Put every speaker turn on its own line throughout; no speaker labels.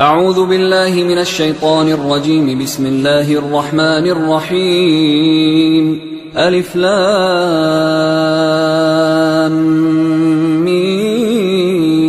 أعوذ بالله من الشيطان الرجيم. بسم الله الرحمن الرحيم. ألف لام ميم.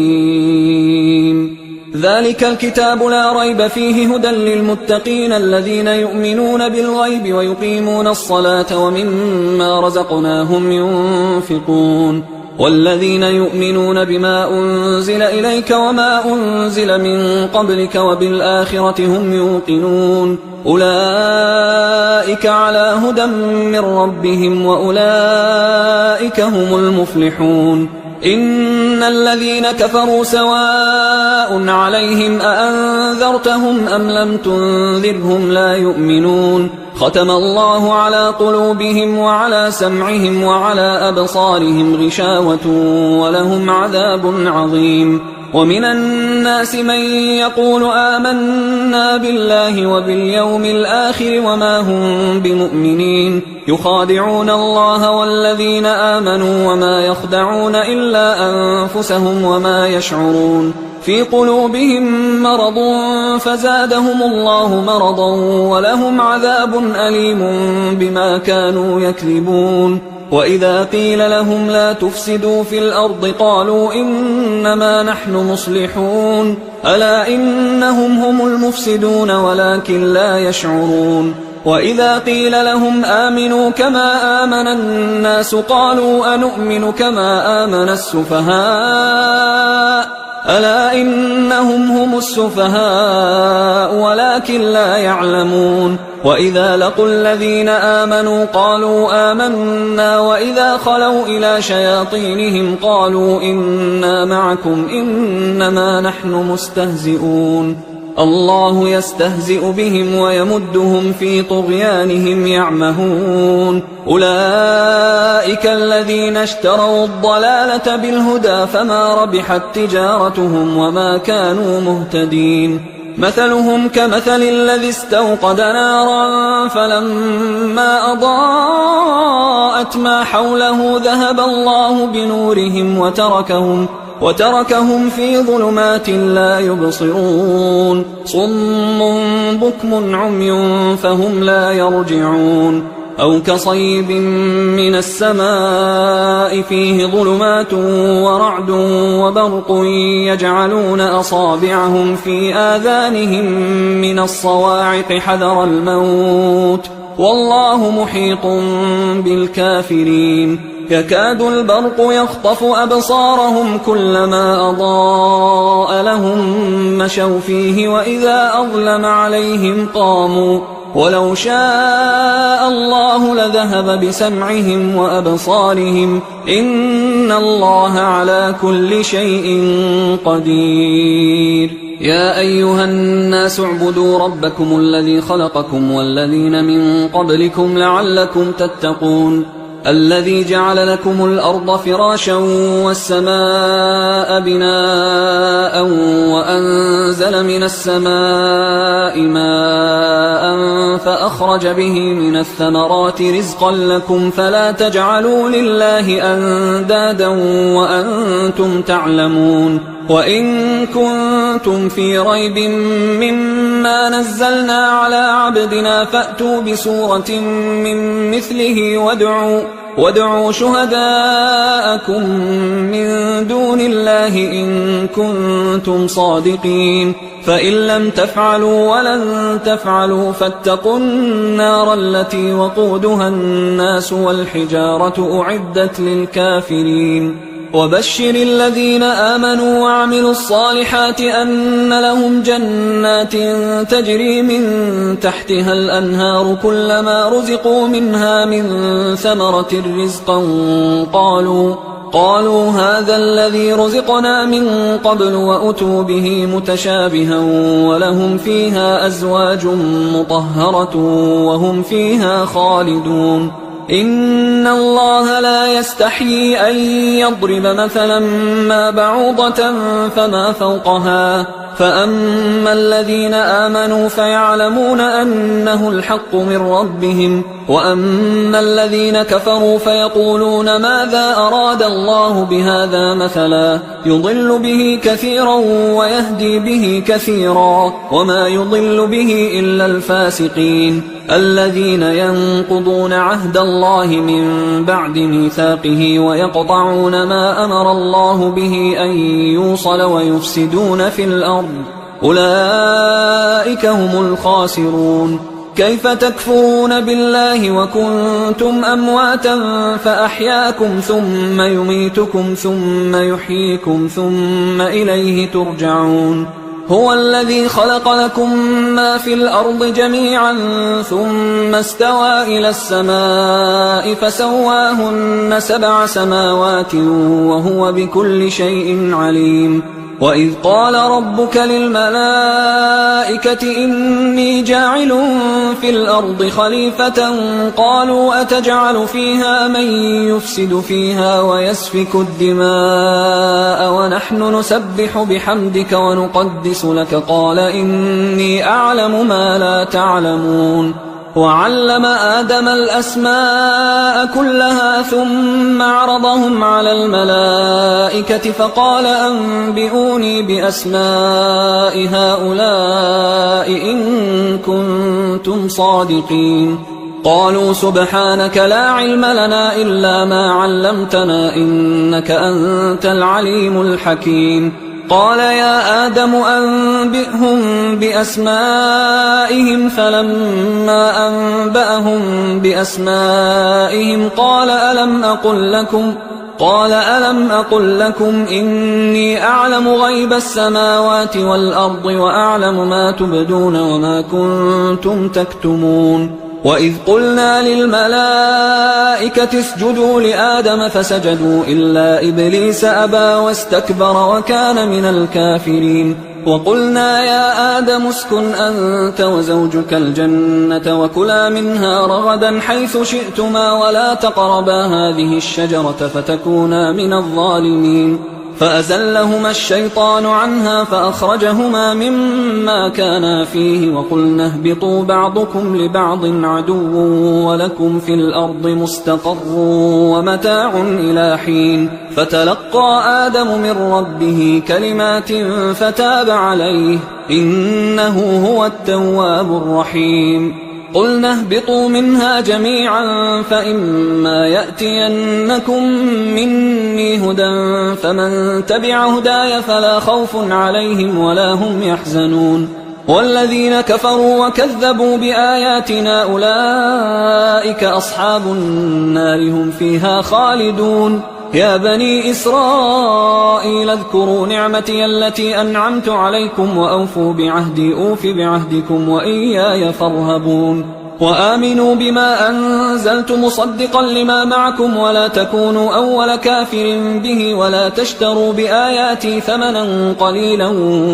ذلك الكتاب لا ريب فيه هدى للمتقين الذين يؤمنون بالغيب ويقيمون الصلاة ومما رزقناهم ينفقون والذين يؤمنون بما أنزل إليك وما أنزل من قبلك وبالآخرة هم يوقنون أولئك على هدى من ربهم وأولئك هم المفلحون. إن الذين كفروا سواء عليهم أأنذرتهم أم لم تنذرهم لا يؤمنون ختم الله على قلوبهم وعلى سمعهم وعلى أبصارهم غشاوة ولهم عذاب عظيم. ومن الناس من يقول آمنا بالله وباليوم الآخر وما هم بمؤمنين يخادعون الله والذين آمنوا وما يخدعون إلا أنفسهم وما يشعرون في قلوبهم مرض فزادهم الله مرضا ولهم عذاب أليم بما كانوا يكذبون. وإذا قيل لهم لا تفسدوا في الأرض قالوا إنما نحن مصلحون ألا إنهم هم المفسدون ولكن لا يشعرون. وإذا قيل لهم آمنوا كما آمن الناس قالوا أنؤمن كما آمن السفهاء ألا إنهم هم السفهاء ولكن لا يعلمون. وإذا لقوا الذين آمنوا قالوا آمنا وإذا خلوا إلى شياطينهم قالوا إنا معكم إنما نحن مستهزئون الله يستهزئ بهم ويمدهم في طغيانهم يعمهون. أولئك الذين اشتروا الضلالة بالهدى فما ربحت تجارتهم وما كانوا مهتدين. مثلهم كمثل الذي استوقد نارا فلما أضاءت ما حوله ذهب الله بنورهم وتركهم في ظلمات لا يبصرون صم بكم عمي فهم لا يرجعون. أو كصيب من السماء فيه ظلمات ورعد وبرق يجعلون أصابعهم في آذانهم من الصواعق حذر الموت والله محيط بالكافرين. يكاد البرق يخطف أبصارهم كلما أضاء لهم مشوا فيه وإذا أظلم عليهم قاموا ولو شاء الله لذهب بسمعهم وأبصارهم إن الله على كل شيء قدير. يا أيها الناس اعبدوا ربكم الذي خلقكم والذين من قبلكم لعلكم تتقون الذي جعل لكم الأرض فراشا والسماء بناء وأنزل من السماء ماء فأخرج به من الثمرات رزقا لكم فلا تجعلوا لله أندادا وأنتم تعلمون. وإن كنتم في ريب مما نزلنا على عبدنا فأتوا بسورة من مثله وادعوا شهداءكم من دون الله إن كنتم صادقين فإن لم تفعلوا ولن تفعلوا فاتقوا النار التي وقودها الناس والحجارة أعدت للكافرين. وبشر الذين آمنوا وعملوا الصالحات أن لهم جنات تجري من تحتها الأنهار كلما رزقوا منها من ثمرة رزقا قالوا هذا الذي رزقنا من قبل وأتوا به متشابها ولهم فيها أزواج مطهرة وهم فيها خالدون. إن الله لا يستحيي أن يضرب مثلا ما بعوضة فما فوقها فأما الذين آمنوا فيعلمون أنه الحق من ربهم، وأما الذين كفروا فيقولون ماذا أراد الله بهذا مثلا يضل به كثيرا ويهدي به كثيرا، وما يضل به إلا الفاسقين الذين ينقضون عهد الله من بعد ميثاقه ويقطعون ما أمر الله به أن يوصل ويفسدون في الأرض، أولئك هم الخاسرون. كيف تكفرون بالله وكنتم أمواتا فأحياكم ثم يميتكم ثم يحييكم ثم إليه ترجعون. هو الذي خلق لكم ما في الأرض جميعا ثم استوى إلى السماء فسواهن 7 سماوات وهو بكل شيء عليم. وإذ قال ربك للملائكة إني جاعل في الأرض خليفة قالوا أتجعل فيها من يفسد فيها ويسفك الدماء ونحن نسبح بحمدك ونقدس لك قال إني أعلم ما لا تعلمون. وعلم آدم الأسماء كلها ثم عرضهم على الملائكة فقال أنبئوني بأسماء هؤلاء إن كنتم صادقين. قالوا سبحانك لا علم لنا إلا ما علمتنا إنك أنت العليم الحكيم. قال يا آدم أنبئهم بأسمائهم فلما أنبأهم بأسمائهم قال ألم أقل لكم إني أعلم غيب السماوات والأرض وأعلم ما تبدون وما كنتم تكتمون. وإذ قلنا للملائكة اسجدوا لآدم فسجدوا إلا إبليس أبى واستكبر وكان من الكافرين. وقلنا يا آدم اسكن أنت وزوجك الجنة وكلا منها رغدا حيث شئتما ولا تقربا هذه الشجرة فتكونا من الظالمين. فأزلهما الشيطان عنها فأخرجهما مما كانا فيه وقلنا اهبطوا بعضكم لبعض عدو ولكم في الأرض مستقر ومتاع إلى حين. فتلقى آدم من ربه كلمات فتاب عليه إنه هو التواب الرحيم. قلنا اهبطوا منها جميعا فإما يأتينكم مني هدى فمن تبع هداي فلا خوف عليهم ولا هم يحزنون. والذين كفروا وكذبوا بآياتنا أولئك أصحاب النار هم فيها خالدون. يا بني إسرائيل اذكروا نعمتي التي أنعمت عليكم وأوفوا بعهدي أوف بعهدكم وإياي فارهبون. وآمنوا بما أنزلت مصدقا لما معكم ولا تكونوا أول كافر به ولا تشتروا بآياتي ثمنا قليلا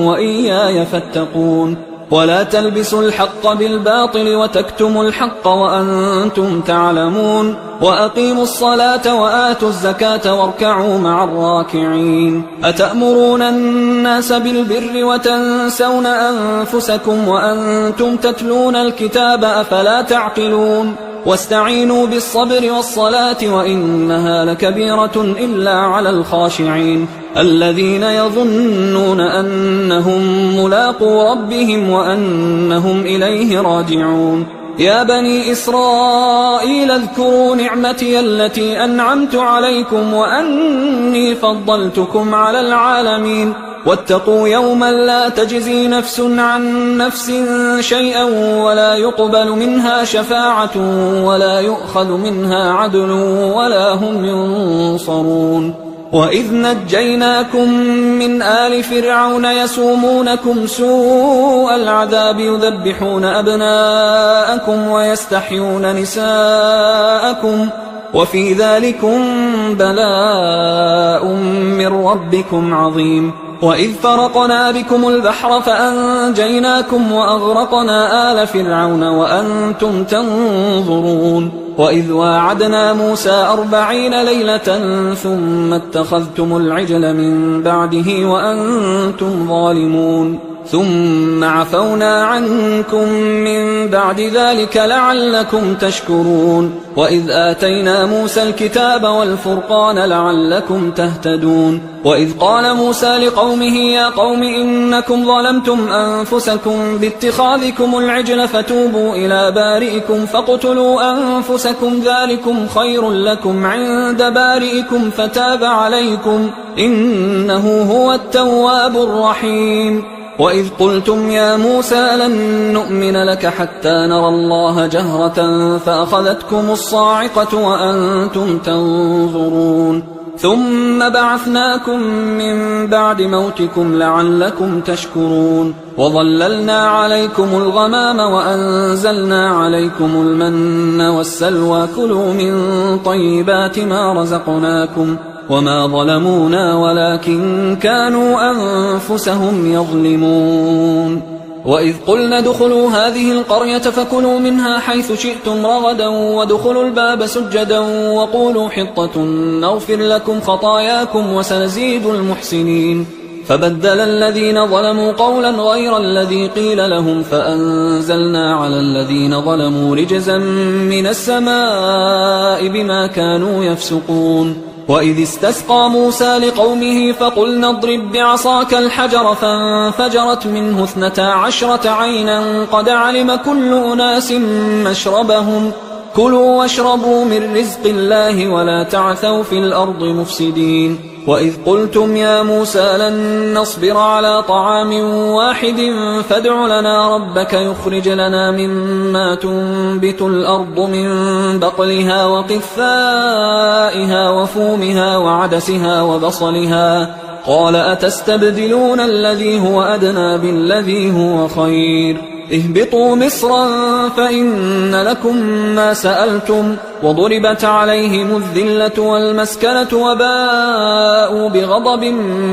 وإياي فاتقون. ولا تلبسوا الحق بالباطل وتكتموا الحق وأنتم تعلمون. وأقيموا الصلاة وآتوا الزكاة واركعوا مع الراكعين. أتأمرون الناس بالبر وتنسون أنفسكم وأنتم تتلون الكتاب أفلا تعقلون. واستعينوا بالصبر والصلاة وإنها لكبيرة إلا على الخاشعين الذين يظنون أنهم ملاقو ربهم وأنهم إليه راجعون. يا بني إسرائيل اذكروا نعمتي التي أنعمت عليكم وأني فضلتكم على العالمين. واتقوا يوما لا تجزي نفس عن نفس شيئا ولا يقبل منها شفاعة ولا يؤخذ منها عدل ولا هم ينصرون. وإذ نجيناكم من آل فرعون يسومونكم سوء العذاب يذبحون أبناءكم ويستحيون نساءكم وفي ذلكم بلاء من ربكم عظيم. وإذ فرقنا بكم البحر فأنجيناكم وأغرقنا آل فرعون وأنتم تنظرون. وإذ واعدنا موسى 40 ليلة ثم اتخذتم العجل من بعده وأنتم ظالمون. ثم عفونا عنكم من بعد ذلك لعلكم تشكرون وإذ آتينا موسى الكتاب والفرقان لعلكم تهتدون وإذ قال موسى لقومه يا قوم إنكم ظلمتم أنفسكم باتخاذكم العجل فتوبوا إلى بارئكم فاقتلوا أنفسكم ذلكم خير لكم عند بارئكم فتاب عليكم إنه هو التواب الرحيم وإذ قلتم يا موسى لن نؤمن لك حتى نرى الله جهرة فأخذتكم الصاعقة وأنتم تنظرون ثم بعثناكم من بعد موتكم لعلكم تشكرون وظللنا عليكم الغمام وأنزلنا عليكم المن والسلوى كلوا من طيبات ما رزقناكم وما ظلمونا ولكن كانوا أنفسهم يظلمون وإذ قلنا ادخلوا هذه القرية فكلوا منها حيث شئتم رغدا وادخلوا الباب سجدا وقولوا حطة نغفر لكم خطاياكم وسنزيد المحسنين فبدل الذين ظلموا قولا غير الذي قيل لهم فأنزلنا على الذين ظلموا رجزا من السماء بما كانوا يفسقون وإذ استسقى موسى لقومه فقلنا اضرب بعصاك الحجر فانفجرت منه 12 عينا قد علم كل أناس مشربهم كلوا واشربوا من رزق الله ولا تعثوا في الأرض مفسدين وإذ قلتم يا موسى لن نصبر على طعام واحد فادع لنا ربك يخرج لنا مما تنبت الأرض من بقلها وقثائها وفومها وعدسها وبصلها قال أتستبدلون الذي هو أدنى بالذي هو خير اهبطوا مصرا فإن لكم ما سألتم وضربت عليهم الذلة والمسكنة وباءوا بغضب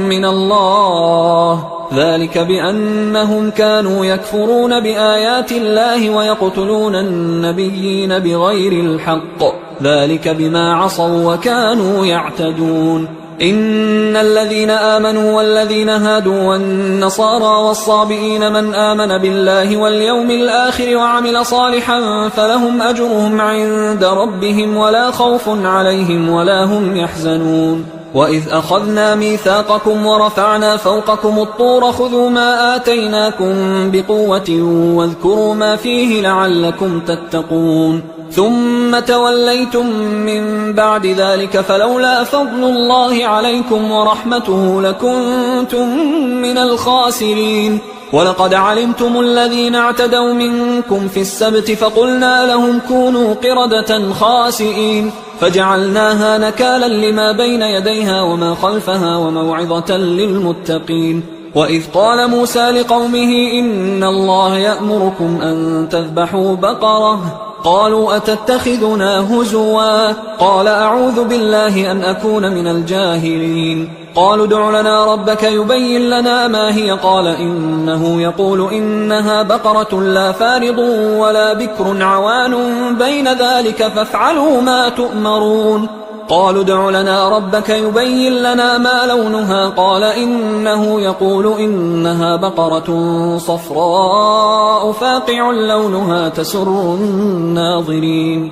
من الله ذلك بأنهم كانوا يكفرون بآيات الله ويقتلون النبيين بغير الحق ذلك بما عصوا وكانوا يعتدون إن الذين آمنوا والذين هادوا والنصارى والصابئين من آمن بالله واليوم الآخر وعمل صالحا فلهم أجرهم عند ربهم ولا خوف عليهم ولا هم يحزنون وإذ أخذنا ميثاقكم ورفعنا فوقكم الطور خذوا ما آتيناكم بقوة واذكروا ما فيه لعلكم تتقون ثم توليتم من بعد ذلك فلولا فضل الله عليكم ورحمته لكنتم من الخاسرين ولقد علمتم الذين اعتدوا منكم في السبت فقلنا لهم كونوا قردة خاسئين فجعلناها نكالا لما بين يديها وما خلفها وموعظة للمتقين وإذ قال موسى لقومه إن الله يأمركم أن تذبحوا بقرة قالوا أتتخذنا هزوا قال أعوذ بالله أن أكون من الجاهلين قالوا ادع لنا ربك يبين لنا ما هي قال إنه يقول إنها بقرة لا فارض ولا بكر عوان بين ذلك فافعلوا ما تؤمرون قالوا ادع لنا ربك يبين لنا ما لونها قال إنه يقول إنها بقرة صفراء فاقع لونها تسر الناظرين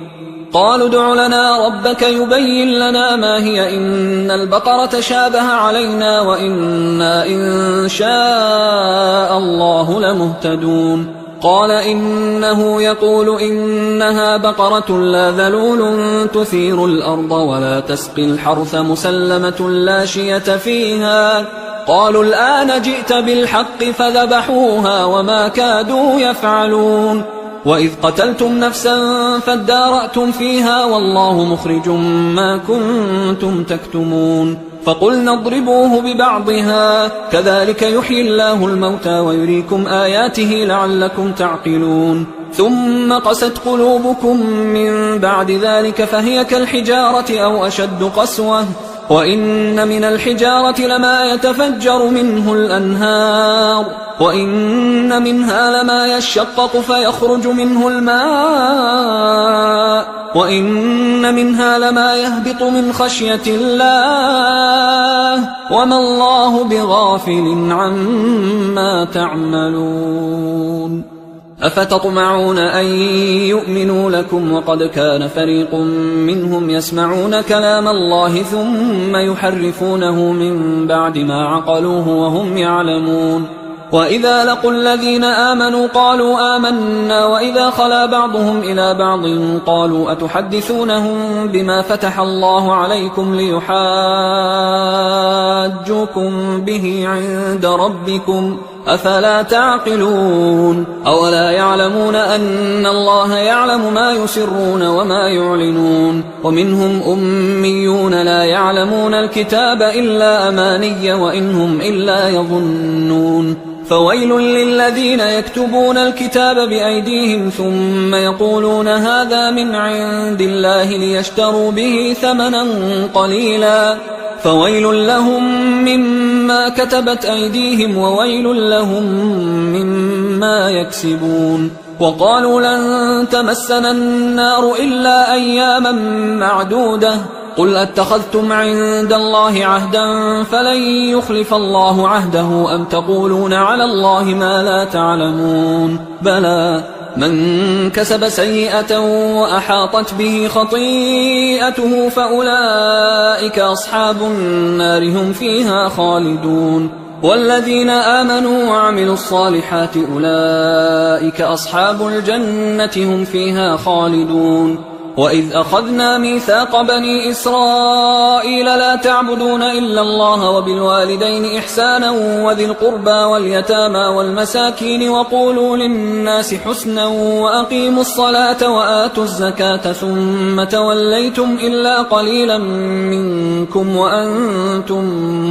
قالوا ادع لنا ربك يبين لنا ما هي إن البقرة شابه علينا وإنا إن شاء الله لمهتدون قال إنه يقول إنها بقرة لا ذلول تثير الأرض ولا تسقي الحرث مسلمة لا شية فيها قالوا الآن جئت بالحق فذبحوها وما كادوا يفعلون وإذ قتلتم نفسا فادارأتم فيها والله مخرج ما كنتم تكتمون فقلنا اضربوه ببعضها كذلك يحيي الله الموتى ويريكم آياته لعلكم تعقلون ثم قست قلوبكم من بعد ذلك فهي كالحجارة أو أشد قسوة وإن من الحجارة لما يتفجر منه الأنهار وإن منها لما يشقق فيخرج منه الماء وإن منها لما يهبط من خشية الله وما الله بغافل عما تعملون أفتطمعون أن يؤمنوا لكم وقد كان فريق منهم يسمعون كلام الله ثم يحرفونه من بعد ما عقلوه وهم يعلمون وإذا لقوا الذين آمنوا قالوا آمنا وإذا خلا بعضهم إلى بعض قالوا أتحدثونهم بما فتح الله عليكم ليحاجوكم به عند ربكم أفلا تعقلون أولا يعلمون أن الله يعلم ما يسرون وما يعلنون ومنهم أميون لا يعلمون الكتاب إلا أماني وإنهم إلا يظنون فويل للذين يكتبون الكتاب بأيديهم ثم يقولون هذا من عند الله ليشتروا به ثمنا قليلا فويل لهم مما كتبت أيديهم وويل لهم مما يكسبون وقالوا لن تمسنا النار إلا أياما معدودة قل أتخذتم عند الله عهدا فلن يخلف الله عهده أم تقولون على الله ما لا تعلمون بلى من كسب سيئة وأحاطت به خطيئته فأولئك أصحاب النار هم فيها خالدون والذين آمنوا وعملوا الصالحات أولئك أصحاب الجنة هم فيها خالدون وإذ أخذنا ميثاق بني إسرائيل لا تعبدون إلا الله وبالوالدين إحسانا وذي القربى واليتامى والمساكين وقولوا للناس حسنا وأقيموا الصلاة وآتوا الزكاة ثم توليتم إلا قليلا منكم وأنتم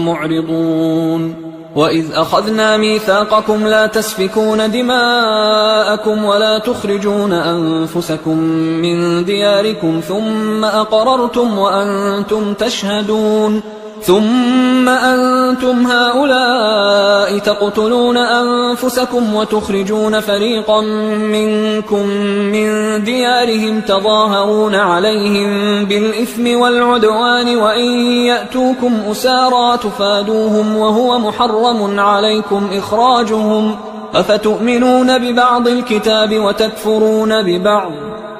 معرضون وإذ أخذنا ميثاقكم لا تسفكون دماءكم ولا تخرجون أنفسكم من دياركم ثم أقررتم وأنتم تشهدون ثم أنتم هؤلاء تقتلون أنفسكم وتخرجون فريقا منكم من ديارهم تظاهرون عليهم بالإثم والعدوان وإن يأتوكم أسارى تفادوهم وهو محرم عليكم إخراجهم أفتؤمنون ببعض الكتاب وتكفرون ببعض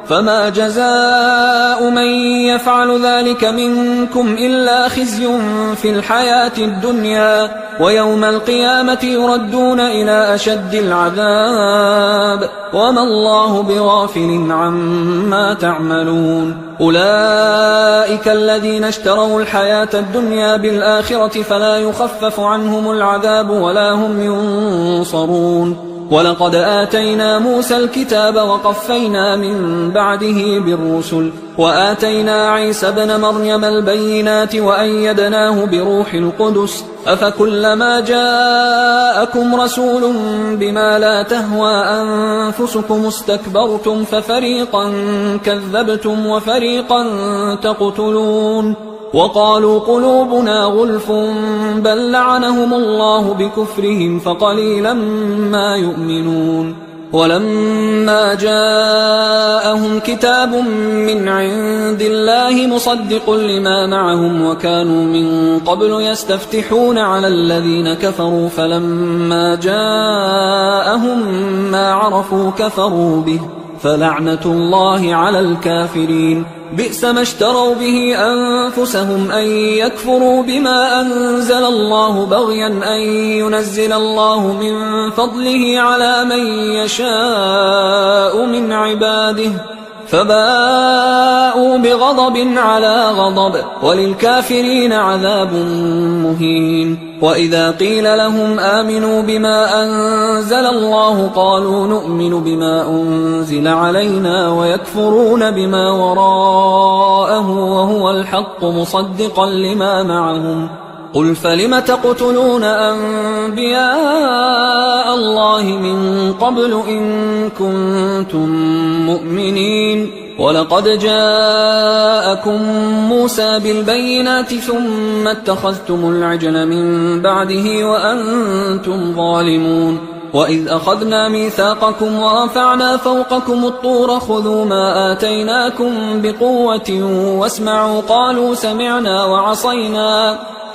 فما جزاء من يفعل ذلك منكم إلا خزي في الحياة الدنيا ويوم القيامة يردون إلى أشد العذاب وما الله بغافل عما تعملون أولئك الذين اشتروا الحياة الدنيا بالآخرة فلا يخفف عنهم العذاب ولا هم ينصرون ولقد آتينا موسى الكتاب وقفينا من بعده بالرسل وآتينا عيسى ابن مريم البينات وأيدناه بروح القدس أفكلما جاءكم رسول بما لا تهوى أنفسكم استكبرتم ففريقا كذبتم وفريقا تقتلون وقالوا قلوبنا غلف بل لعنهم الله بكفرهم فقليلا ما يؤمنون ولما جاءهم كتاب من عند الله مصدق لما معهم وكانوا من قبل يستفتحون على الذين كفروا فلما جاءهم ما عرفوا كفروا به فلعنة الله على الكافرين بئس ما اشتروا به أنفسهم أن يكفروا بما أنزل الله بغيا أن ينزل الله من فضله على من يشاء من عباده فباءوا بغضب على غضب وللكافرين عذاب مهين وإذا قيل لهم آمنوا بما أنزل الله قالوا نؤمن بما أنزل علينا ويكفرون بما وراءه وهو الحق مصدقا لما معهم قل فلم تقتلون أنبياء الله من قبل إن كنتم مؤمنين ولقد جاءكم موسى بالبينات ثم اتخذتم العجل من بعده وأنتم ظالمون وإذ أخذنا ميثاقكم ورفعنا فوقكم الطور خذوا ما آتيناكم بقوة واسمعوا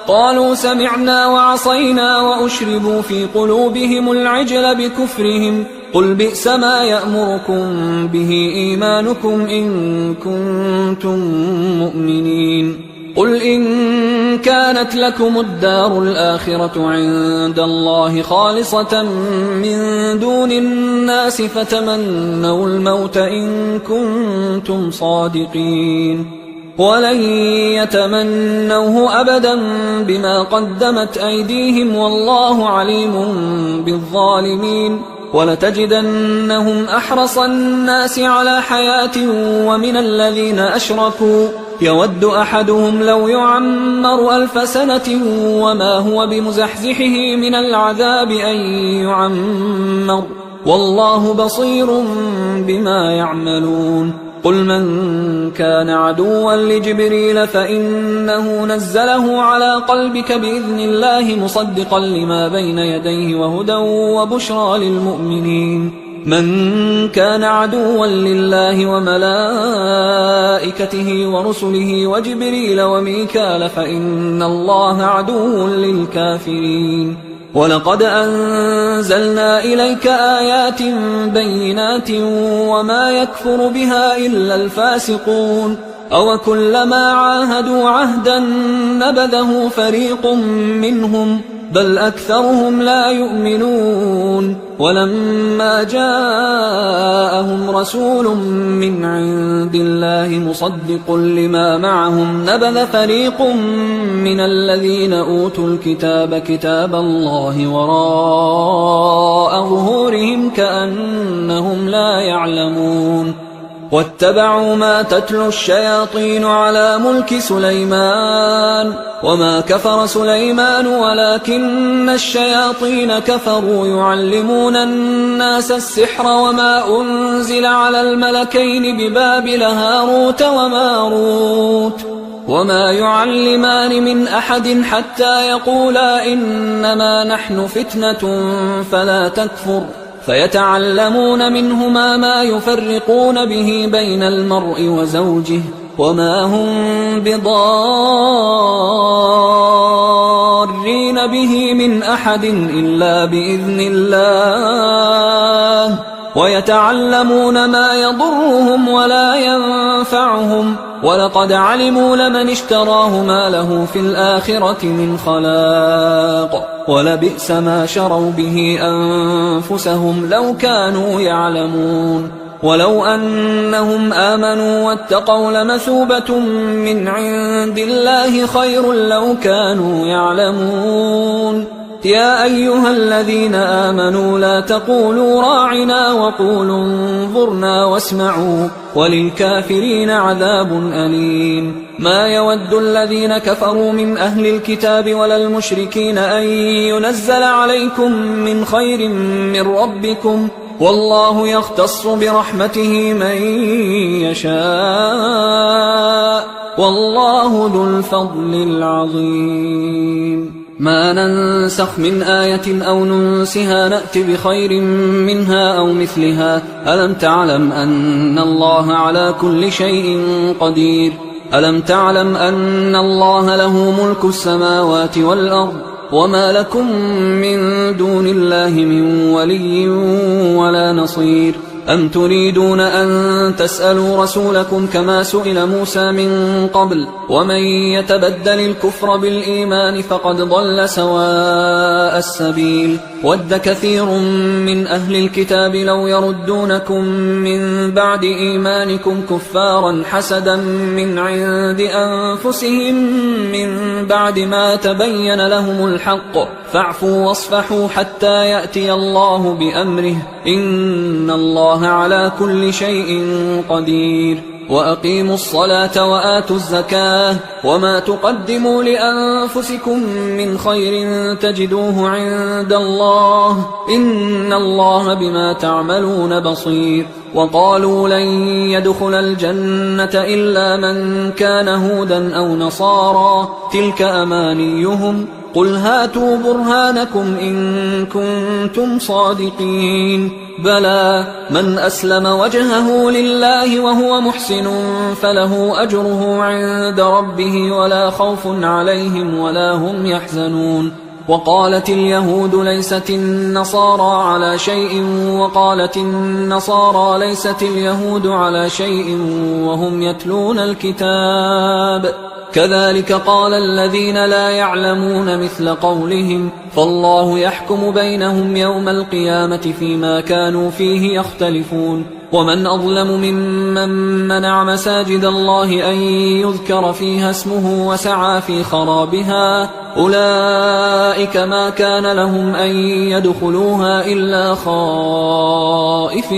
قالوا سمعنا وعصينا وأشربوا في قلوبهم العجل بكفرهم قل بئس ما يأمركم به إيمانكم إن كنتم مؤمنين قل إن كانت لكم الدار الآخرة عند الله خالصة من دون الناس فتمنوا الموت إن كنتم صادقين ولن يتمنوه أبدا بما قدمت أيديهم والله عليم بالظالمين ولتجدنهم أحرص الناس على حياة ومن الذين أشركوا يود أحدهم لو يعمر 1000 سنة وما هو بمزحزحه من العذاب أن يعمر والله بصير بما يعملون قل من كان عدوا لجبريل فإنه نزله على قلبك بإذن الله مصدقا لما بين يديه وهدى وبشرى للمؤمنين من كان عدوا لله وملائكته ورسله وجبريل وميكال فإن الله عدو للكافرين ولقد أنزلنا إليك آيات بينات وما يكفر بها إلا الفاسقون أوكلما عاهدوا عهدا نبذه فريق منهم بل أكثرهم لا يؤمنون ولما جاءهم رسول من عند الله مصدق لما معهم نبذ فريق من الذين أوتوا الكتاب كتاب الله وراء ظهورهم كأنهم لا يعلمون واتبعوا ما تتلو الشياطين على ملك سليمان وما كفر سليمان ولكن الشياطين كفروا يعلمون الناس السحر وما أنزل على الملكين ببابل هاروت وماروت وما يعلمان من أحد حتى يقولا إنما نحن فتنة فلا تكفر فيتعلمون منهما ما يفرقون به بين المرء وزوجه وما هم بضارين به من أحد إلا بإذن الله ويتعلمون ما يضرهم ولا ينفعهم ولقد علموا لمن اشتراه ما له في الآخرة من خلاق ولبئس ما شروا به أنفسهم لو كانوا يعلمون ولو أنهم آمنوا واتقوا لمثوبة من عند الله خير لو كانوا يعلمون يا أيها الذين آمنوا لا تقولوا راعنا وقولوا انظرنا واسمعوا وللكافرين عذاب أليم ما يود الذين كفروا من أهل الكتاب ولا المشركين أن ينزل عليكم من خير من ربكم والله يختص برحمته من يشاء والله ذو الفضل العظيم ما ننسخ من آية أو ننسها نأت بخير منها أو مثلها ألم تعلم أن الله على كل شيء قدير ألم تعلم أن الله له ملك السماوات والأرض وما لكم من دون الله من ولي ولا نصير أم تريدون أن تسألوا رسولكم كما سئل موسى من قبل ومن يتبدل الكفر بالإيمان فقد ضل سواء السبيل ود كثير من أهل الكتاب لو يردونكم من بعد إيمانكم كفارا حسدا من عند أنفسهم من بعد ما تبين لهم الحق فاعفوا واصفحوا حتى يأتي الله بأمره إن الله على كل شيء قدير وأقيموا الصلاة وآتوا الزكاة وما تقدموا لأنفسكم من خير تجدوه عند الله إن الله بما تعملون بصير وقالوا لن يدخل الجنة إلا من كان هودا أو نصارى تلك أمانيهم قل هاتوا برهانكم إن كنتم صادقين بلى من أسلم وجهه لله وهو محسن فله أجره عند ربه ولا خوف عليهم ولا هم يحزنون وقالت اليهود ليست النصارى على شيء وقالت النصارى ليست اليهود على شيء وهم يتلون الكتاب كذلك قال الذين لا يعلمون مثل قولهم فالله يحكم بينهم يوم القيامة فيما كانوا فيه يختلفون ومن أظلم ممن منع مساجد الله أن يذكر فيها اسمه وسعى في خرابها أولئك ما كان لهم أن يدخلوها إلا خائفين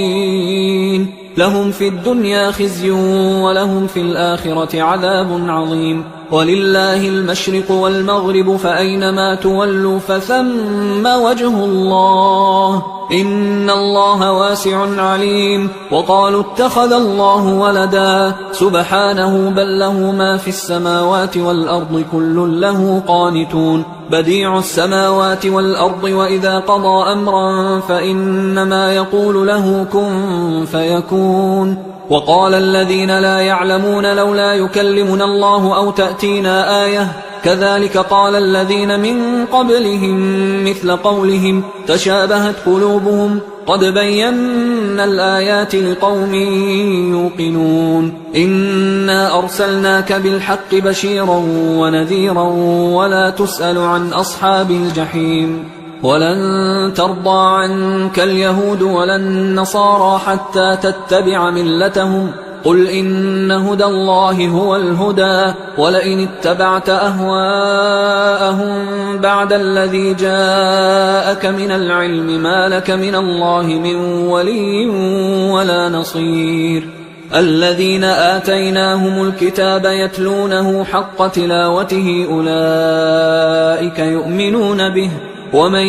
لهم في الدنيا خزي ولهم في الآخرة عذاب عظيم ولله المشرق والمغرب فأينما تولوا فثم وجه الله إن الله واسع عليم وقالوا اتخذ الله ولدا سبحانه بل له ما في السماوات والأرض كل له قانتون بديع السماوات والأرض وإذا قضى أمرا فإنما يقول له كن فيكون وقال الذين لا يعلمون لولا يكلمنا الله أو تأتينا آية كذلك قال الذين من قبلهم مثل قولهم تشابهت قلوبهم قد بينا الآيات لقوم يوقنون إنا أرسلناك بالحق بشيرا ونذيرا ولا تسأل عن أصحاب الجحيم ولن ترضى عنك اليهود ولا النصارى حتى تتبع ملتهم قل إن هدى الله هو الهدى ولئن اتبعت أهواءهم بعد الذي جاءك من العلم ما لك من الله من ولي ولا نصير الذين آتيناهم الكتاب يتلونه حق تلاوته أولئك يؤمنون به ومن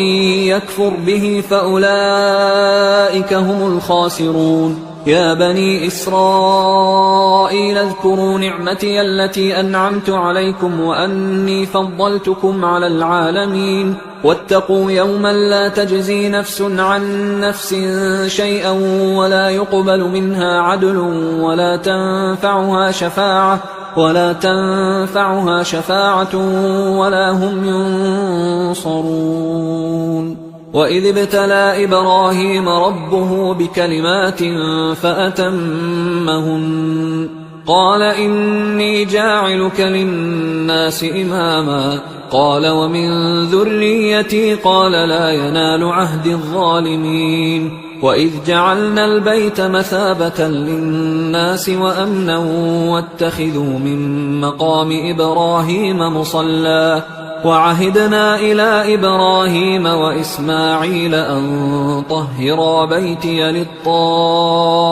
يكفر به فأولئك هم الخاسرون يا بني إسرائيل اذكروا نعمتي التي أنعمت عليكم وأني فضلتكم على العالمين واتقوا يوما لا تجزي نفس عن نفس شيئا ولا يقبل منها عدل ولا تنفعها شفاعة ولا هم ينصرون وإذ ابتلى إبراهيم ربه بكلمات فأتمهن قال إني جاعلك للناس إماما قال ومن ذريتي قال لا ينال عهد الظالمين وإذ جعلنا البيت مثابة للناس وأمنا واتخذوا من مقام إبراهيم مصلى وعهدنا إلى إبراهيم وإسماعيل أن طهرا بيتي للطائفين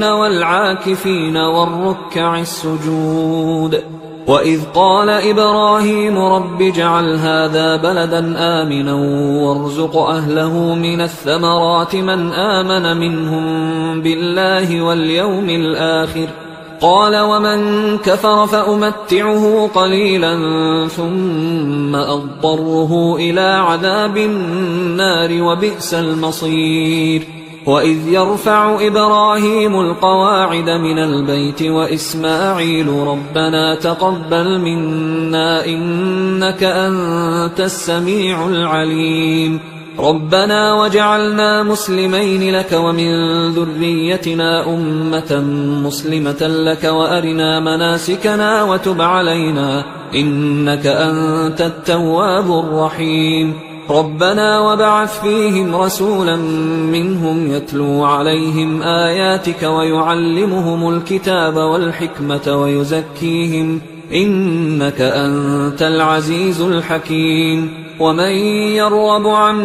والعاكفين والركع السجود وإذ قال إبراهيم رب اجعل هذا بلدا آمنا وارزق أهله من الثمرات من آمن منهم بالله واليوم الآخر قال ومن كفر فأمتعه قليلا ثم أضطره إلى عذاب النار وبئس المصير وإذ يرفع إبراهيم القواعد من البيت وإسماعيل ربنا تقبل منا إنك أنت السميع العليم ربنا وجعلنا مسلمين لك ومن ذريتنا أمة مسلمة لك وأرنا مناسكنا وتب علينا إنك أنت التواب الرحيم ربنا وبعث فيهم رسولا منهم يتلو عليهم آياتك ويعلمهم الكتاب والحكمة ويزكيهم إنك أنت العزيز الحكيم ومن يرغب عن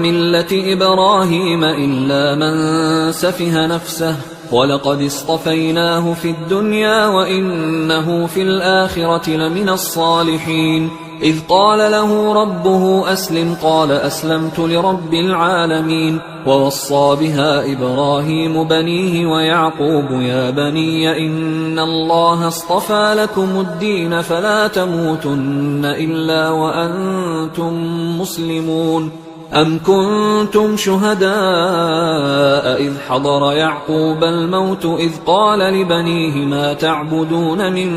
ملة إبراهيم إلا من سفه نفسه ولقد اصطفيناه في الدنيا وإنه في الآخرة لمن الصالحين إذ قال له ربه أسلم قال أسلمت لرب العالمين. ووصى بها إبراهيم بنيه ويعقوب يا بني إن الله اصطفى لكم الدين فلا تموتن إلا وأنتم مسلمون. أم كنتم شهداء إذ حضر يعقوب الموت إذ قال لبنيه ما تعبدون من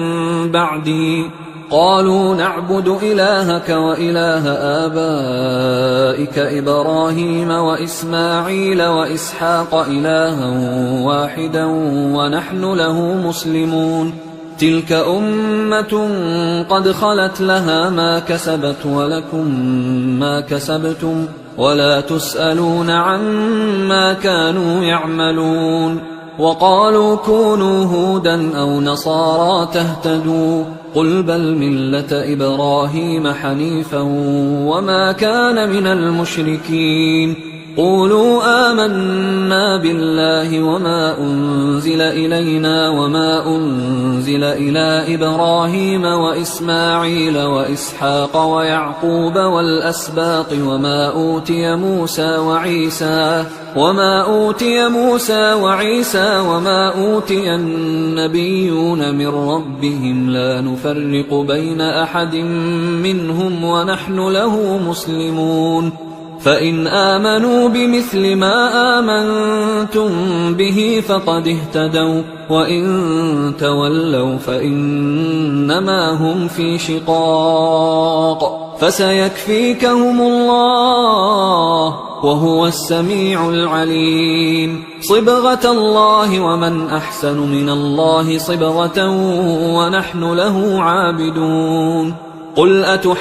بعدي قالوا نعبد إلهك وإله آبائك إبراهيم وإسماعيل وإسحاق إلها واحدا ونحن له مسلمون. تلك أمة قد خلت لها ما كسبت ولكم ما كسبتم ولا تسألون عما كانوا يعملون. وقالوا كونوا هودا أو نصارى تهتدوا قل بل ملة إبراهيم حنيفا وما كان من المشركين. قولوا آمنا بالله وما أنزل إلينا وما أنزل إلى إبراهيم وإسماعيل وإسحاق ويعقوب والأسباط وما أوتي موسى وعيسى وما أوتي النبيون من ربهم لا نفرق بين أحد منهم ونحن له مسلمون. فإن آمنوا بمثل ما آمنتم به فقد اهتدوا وإن تولوا فإنما هم في شقاق فسيكفيكهم الله وهو السميع العليم. صبغة الله ومن أحسن من الله صبغة ونحن له عابدون. قل أتحاجوننا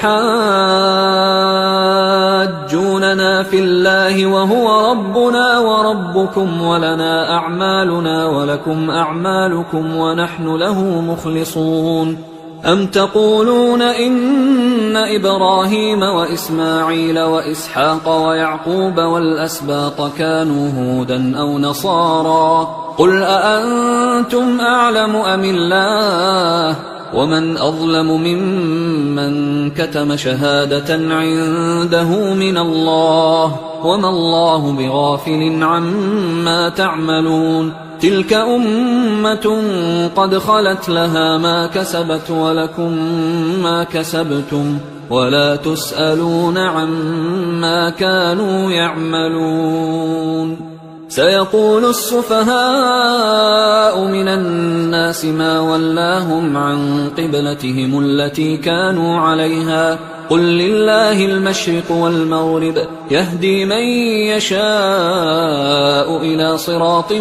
في الله وهو ربنا وربكم ولنا أعمالنا ولكم أعمالكم ونحن له مخلصون. أم تقولون إن إبراهيم وإسماعيل وإسحاق ويعقوب والأسباط كانوا هودا أو نصارى قل أأنتم أعلم أم الله ومن أظلم ممن كتم شهادة عنده من الله وما الله بغافل عما تعملون. تلك أمة قد خلت لها ما كسبت ولكم ما كسبتم ولا تسألون عما كانوا يعملون. سيقول السفهاء من الناس ما ولاهم عن قبلتهم التي كانوا عليها قل لله المشرق والمغرب يهدي من يشاء إلى صراط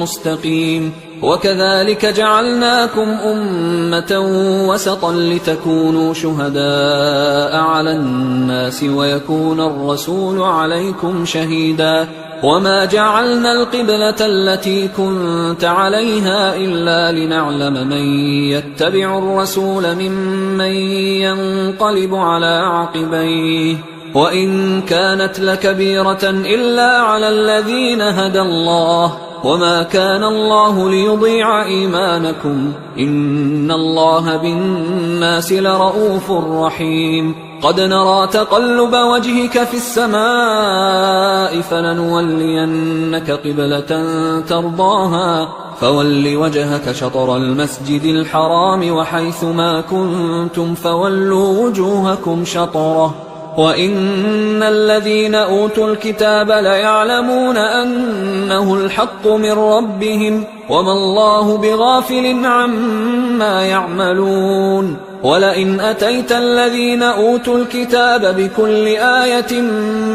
مستقيم. وكذلك جعلناكم أمة وسطا لتكونوا شهداء على الناس ويكون الرسول عليكم شهيدا. وما جعلنا القبلة التي كنت عليها إلا لنعلم من يتبع الرسول ممن ينقلب على عقبيه وإن كانت لكبيرة إلا على الذين هدى الله وما كان الله ليضيع إيمانكم إن الله بالناس لرؤوف رحيم. قد نرى تقلب وجهك في السماء فلنولينك قبلة ترضاها فول وجهك شطر المسجد الحرام وحيث ما كنتم فولوا وجوهكم شطره وإن الذين أوتوا الكتاب ليعلمون أنه الحق من ربهم وما الله بغافل عما يعملون. ولئن أتيت الذين أوتوا الكتاب بكل آية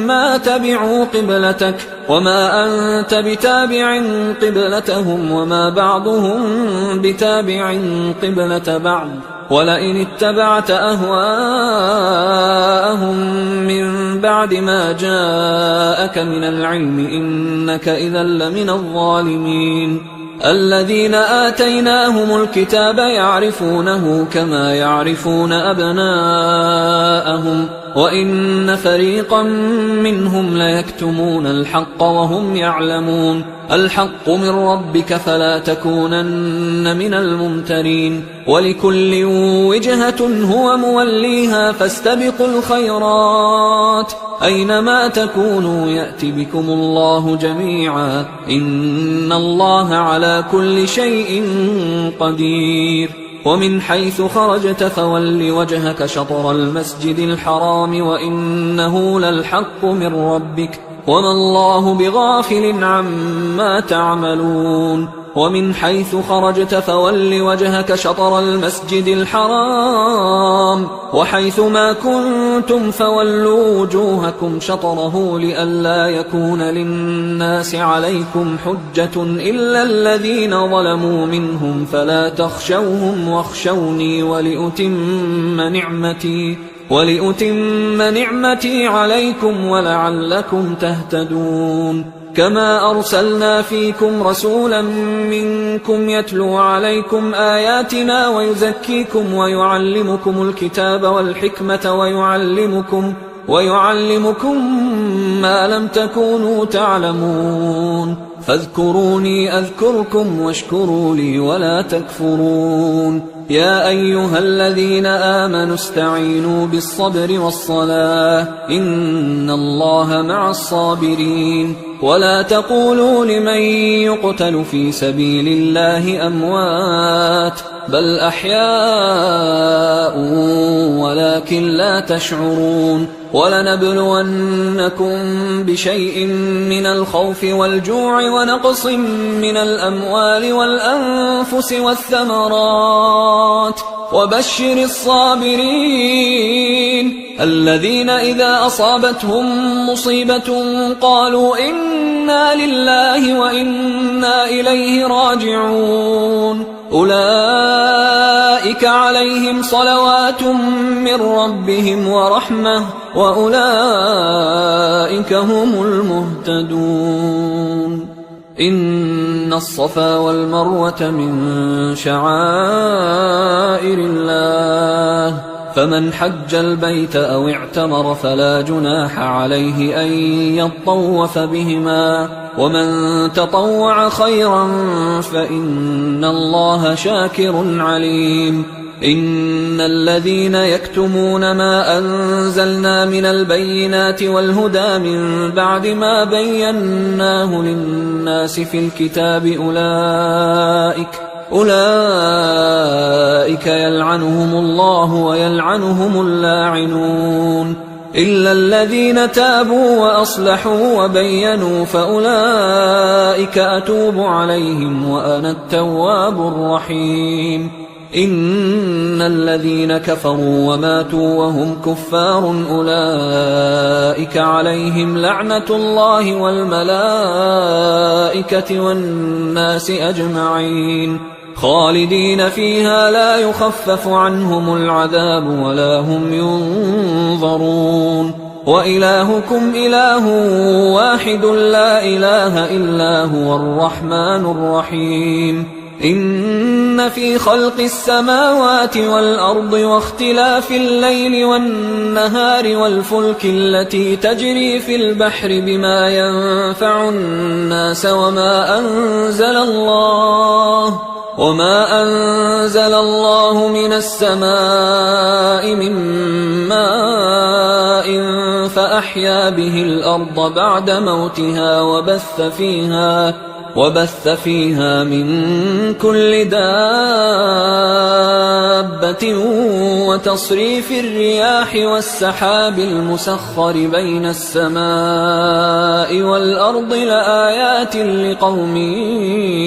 ما تبعوا قبلتك وما أنت بتابع قبلتهم وما بعضهم بتابع قبلة بعض ولئن اتبعت أهواءهم من بعد ما جاءك من العلم إنك إذا لمن الظالمين. الذين آتيناهم الكتاب يعرفونه كما يعرفون أبناءهم وإن فريقا منهم ليكتمون الحق وهم يعلمون الحق من ربك فلا تكونن من الممترين ولكل وجهة هو موليها فاستبقوا الخيرات أينما تكونوا يأت بكم الله جميعا إن الله على كل شيء قدير ومن حيث خرجت فول وجهك شطر المسجد الحرام وإنه للحق من ربك وما الله بغافل عما تعملون ومن حيث خرجت فول وجهك شطر المسجد الحرام وحيث ما كنتم فولوا وجوهكم شطره لئلا يكون للناس عليكم حجة إلا الذين ظلموا منهم فلا تخشوهم واخشوني ولأتم نعمتي عليكم ولعلكم تهتدون كما أرسلنا فيكم رسولا منكم يتلو عليكم آياتنا ويزكيكم ويعلمكم الكتاب والحكمة ويعلمكم ما لم تكونوا تعلمون فاذكروني أذكركم واشكروا لي ولا تكفرون يا أيها الذين آمنوا استعينوا بالصبر والصلاة إن الله مع الصابرين ولا تقولوا لمن يقتل في سبيل الله أموات بل أحياء ولكن لا تشعرون ولنبلونكم بشيء من الخوف والجوع ونقص من الأموال والأنفس والثمرات وبشر الصابرين الذين إذا أصابتهم مصيبة قالوا إنا لله وإنا إليه راجعون أولئك عليهم صلوات من ربهم ورحمة وأولئك هم المهتدون إن الصفا والمروة من شعائر الله فمن حج البيت أو اعتمر فلا جناح عليه أن يطوف بهما ومن تطوع خيرا فإن الله شاكر عليم إن الذين يكتمون ما أنزلنا من البينات والهدى من بعد ما بيناه للناس في الكتاب أولئك يلعنهم الله ويلعنهم اللاعنون إلا الذين تابوا وأصلحوا وبينوا فأولئك أتوب عليهم وأنا التواب الرحيم إن الذين كفروا وماتوا وهم كفار أولئك عليهم لعنة الله والملائكة والناس أجمعين خالدين فيها لا يخفف عنهم العذاب ولا هم ينظرون وإلهكم إله واحد لا إله إلا هو الرحمن الرحيم إن في خلق السماوات والأرض واختلاف الليل والنهار والفلك التي تجري في البحر بما ينفع الناس وما أنزل الله من السماء من ماء فأحيا به الأرض بعد موتها وبث فيها من كل دابة وتصريف الرياح والسحاب المسخر بين السماء والأرض لآيات لقوم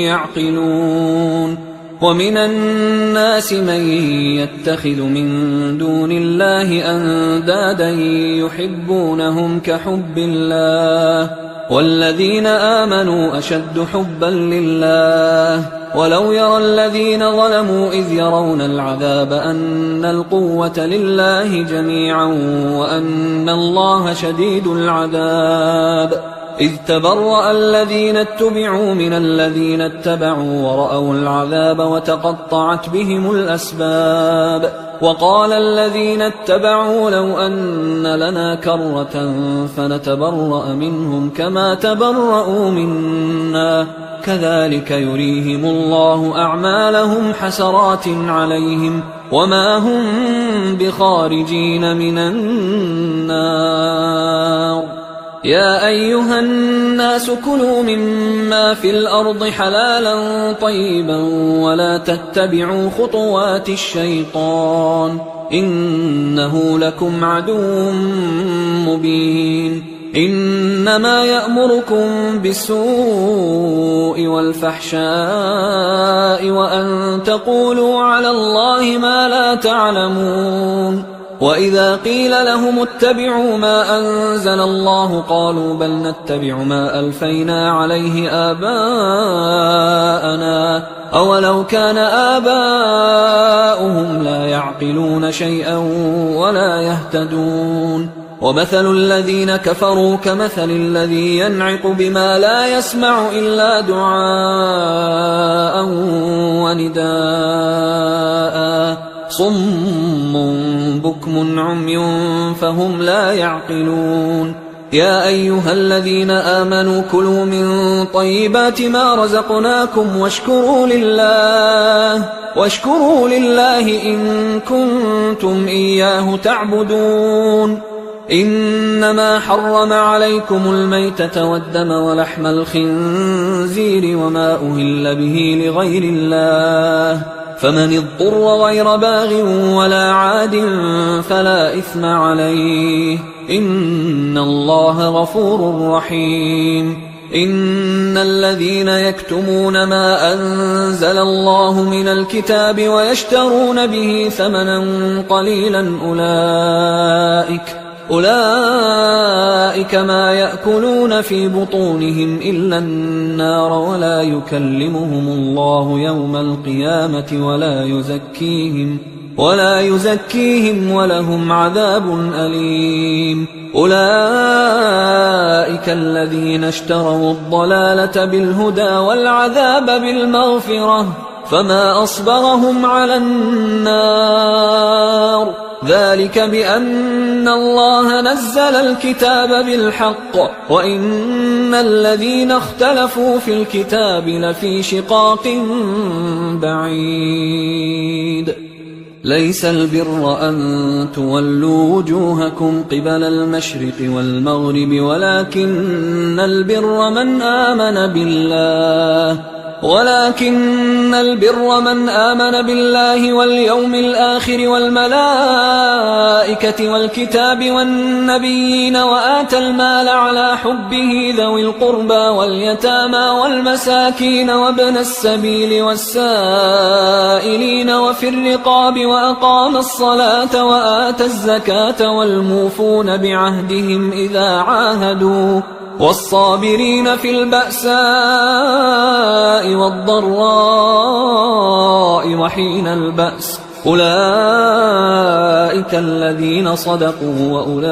يعقلون ومن الناس من يتخذ من دون الله أندادا يحبونهم كحب الله والذين آمنوا أشد حبا لله ولو يرى الذين ظلموا إذ يرون العذاب أن القوة لله جميعا وأن الله شديد العذاب إذ تبرأ الذين اتبعوا من الذين اتبعوا ورأوا العذاب وتقطعت بهم الأسباب وقال الذين اتبعوا لو أن لنا كرة فنتبرأ منهم كما تبرأوا منا كذلك يريهم الله أعمالهم حسرات عليهم وما هم بخارجين من النار يا أيها الناس كلوا مما في الأرض حلالا طيبا ولا تتبعوا خطوات الشيطان إنه لكم عدو مبين إنما يأمركم بالسوء والفحشاء وأن تقولوا على الله ما لا تعلمون وإذا قيل لهم اتبعوا ما أنزل الله قالوا بل نتبع ما ألفينا عليه آباءنا أولو كان آباؤهم لا يعقلون شيئا ولا يهتدون ومثل الذين كفروا كمثل الذي ينعق بما لا يسمع إلا دعاء ونداء صم بكم عمي فهم لا يعقلون يا أيها الذين آمنوا كلوا من طيبات ما رزقناكم واشكروا لله إن كنتم إياه تعبدون إنما حرم عليكم الميتة والدم ولحم الخنزير وما أهل به لغير الله فمن اضطر غير باغ ولا عاد فلا إثم عليه إن الله غفور رحيم إن الذين يكتمون ما أنزل الله من الكتاب ويشترون به ثمنا قليلا أولئك ما يأكلون في بطونهم إلا النار ولا يكلمهم الله يوم القيامة ولا يزكيهم ولهم عذاب أليم أولئك الذين اشتروا الضلالة بالهدى والعذاب بالمغفرة فما أصبرهم على النار ذلك بأن الله نزل الكتاب بالحق وإن الذين اختلفوا في الكتاب لفي شقاق بعيد ليس البر أن تولوا وجوهكم قبل المشرق والمغرب ولكن البر من آمن بالله واليوم الآخر والملائكة والكتاب والنبيين وآتى المال على حبه ذوي القربى واليتامى والمساكين وابن السبيل والسائلين وفي الرقاب وأقام الصلاة وآتى الزكاة والموفون بعهدهم إذا عاهدوا والصابرين في البأساء والضراء وحين البأس أولئك الذين صدقوا وأولئك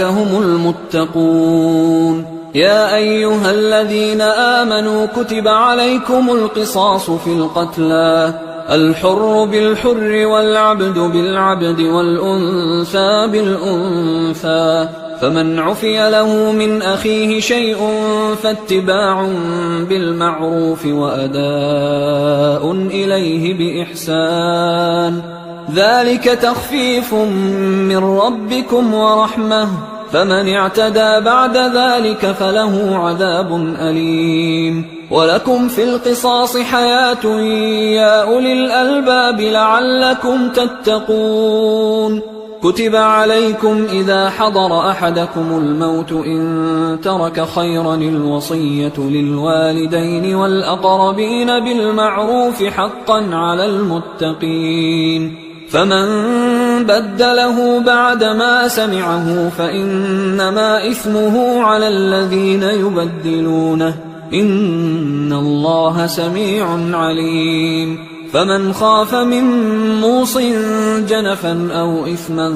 هم المتقون يا أيها الذين آمنوا كتب عليكم القصاص في القتلى الحر بالحر والعبد بالعبد والأنثى بالأنثى فمن عفي له من أخيه شيء فاتباع بالمعروف وأداء إليه بإحسان ذلك تخفيف من ربكم ورحمة فمن اعتدى بعد ذلك فله عذاب أليم ولكم في القصاص حياة يا أولي الألباب لعلكم تتقون كتب عليكم إذا حضر أحدكم الموت إن ترك خيرا الوصية للوالدين والأقربين بالمعروف حقا على المتقين فمن بدله بعدما سمعه فإنما إثمه على الذين يبدلونه إن الله سميع عليم فمن خاف من موص جنفا أو إثما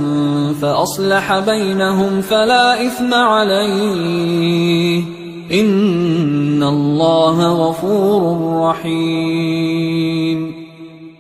فأصلح بينهم فلا إثم عليه إن الله غفور رحيم.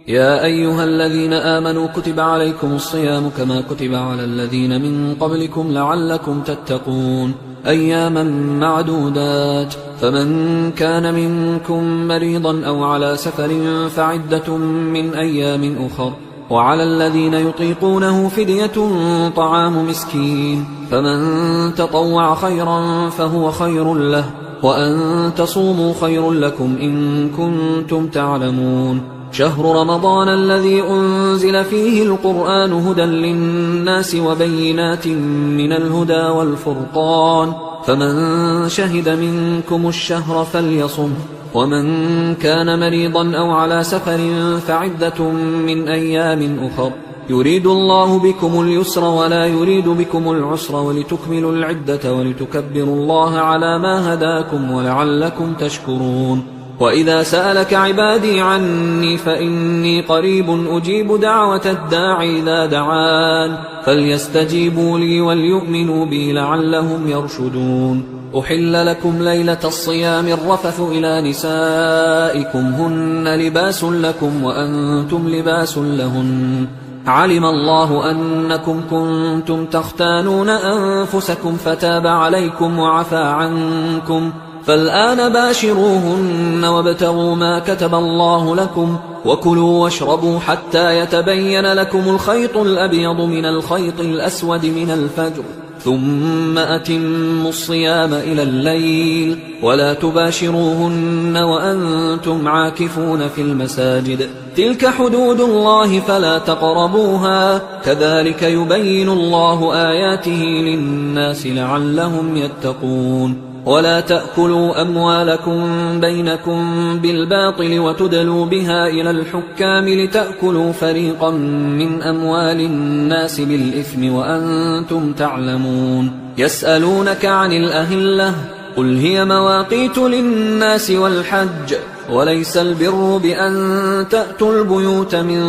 يا أيها الذين آمنوا كتب عليكم الصيام كما كتب على الذين من قبلكم لعلكم تتقون أياما معدودات، فمن كان منكم مريضا أو على سفر فعدة من أيام أخر، وعلى الذين يطيقونه فدية طعام مسكين، فمن تطوع خيرا فهو خير له، وأن تصوموا خير لكم إن كنتم تعلمون. شهر رمضان الذي أنزل فيه القرآن هدى للناس وبينات من الهدى والفرقان، فمن شهد منكم الشهر فليصم، ومن كان مريضا أو على سفر فعدة من أيام أخر، يريد الله بكم اليسر ولا يريد بكم العسر ولتكملوا العدة ولتكبروا الله على ما هداكم ولعلكم تشكرون. وإذا سألك عبادي عني فإني قريب أجيب دعوة الداعي إذا دعان، فليستجيبوا لي وليؤمنوا بي لعلهم يرشدون. أحل لكم ليلة الصيام الرفث إلى نسائكم هن لباس لكم وأنتم لباس لهن، علم الله أنكم كنتم تختانون أنفسكم فتاب عليكم وعفى عنكم، فالآن باشروهن وابتغوا ما كتب الله لكم، وكلوا واشربوا حتى يتبين لكم الخيط الأبيض من الخيط الأسود من الفجر، ثم أتموا الصيام إلى الليل، ولا تباشروهن وأنتم عاكفون في المساجد، تلك حدود الله فلا تقربوها، كذلك يبين الله آياته للناس لعلهم يتقون. ولا تأكلوا أموالكم بينكم بالباطل وتدلوا بها إلى الحكام لتأكلوا فريقا من أموال الناس بالإثم وأنتم تعلمون. يسألونك عن الأهلة قل هي مواقيت للناس والحج، وليس البر بأن تأتوا البيوت من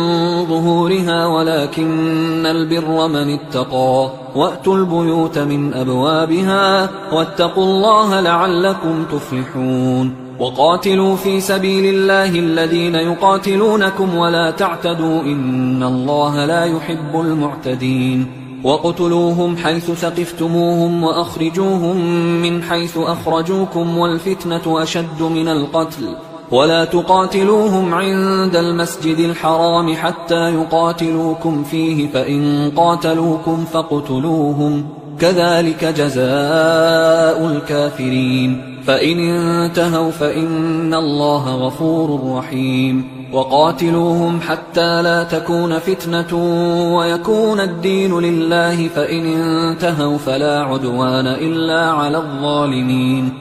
ظهورها ولكن البر من اتقى، وأتوا البيوت من أبوابها واتقوا الله لعلكم تفلحون. وقاتلوا في سبيل الله الذين يقاتلونكم ولا تعتدوا إن الله لا يحب المعتدين. وقتلوهم حيث ثقفتموهم وأخرجوهم من حيث أخرجوكم والفتنة أشد من القتل، ولا تقاتلوهم عند المسجد الحرام حتى يقاتلوكم فيه، فإن قاتلوكم فاقتلوهم، كذلك جزاء الكافرين، فإن انتهوا فإن الله غفور رحيم. وقاتلوهم حتى لا تكون فتنة ويكون الدين لله، فإن انتهوا فلا عدوان إلا على الظالمين.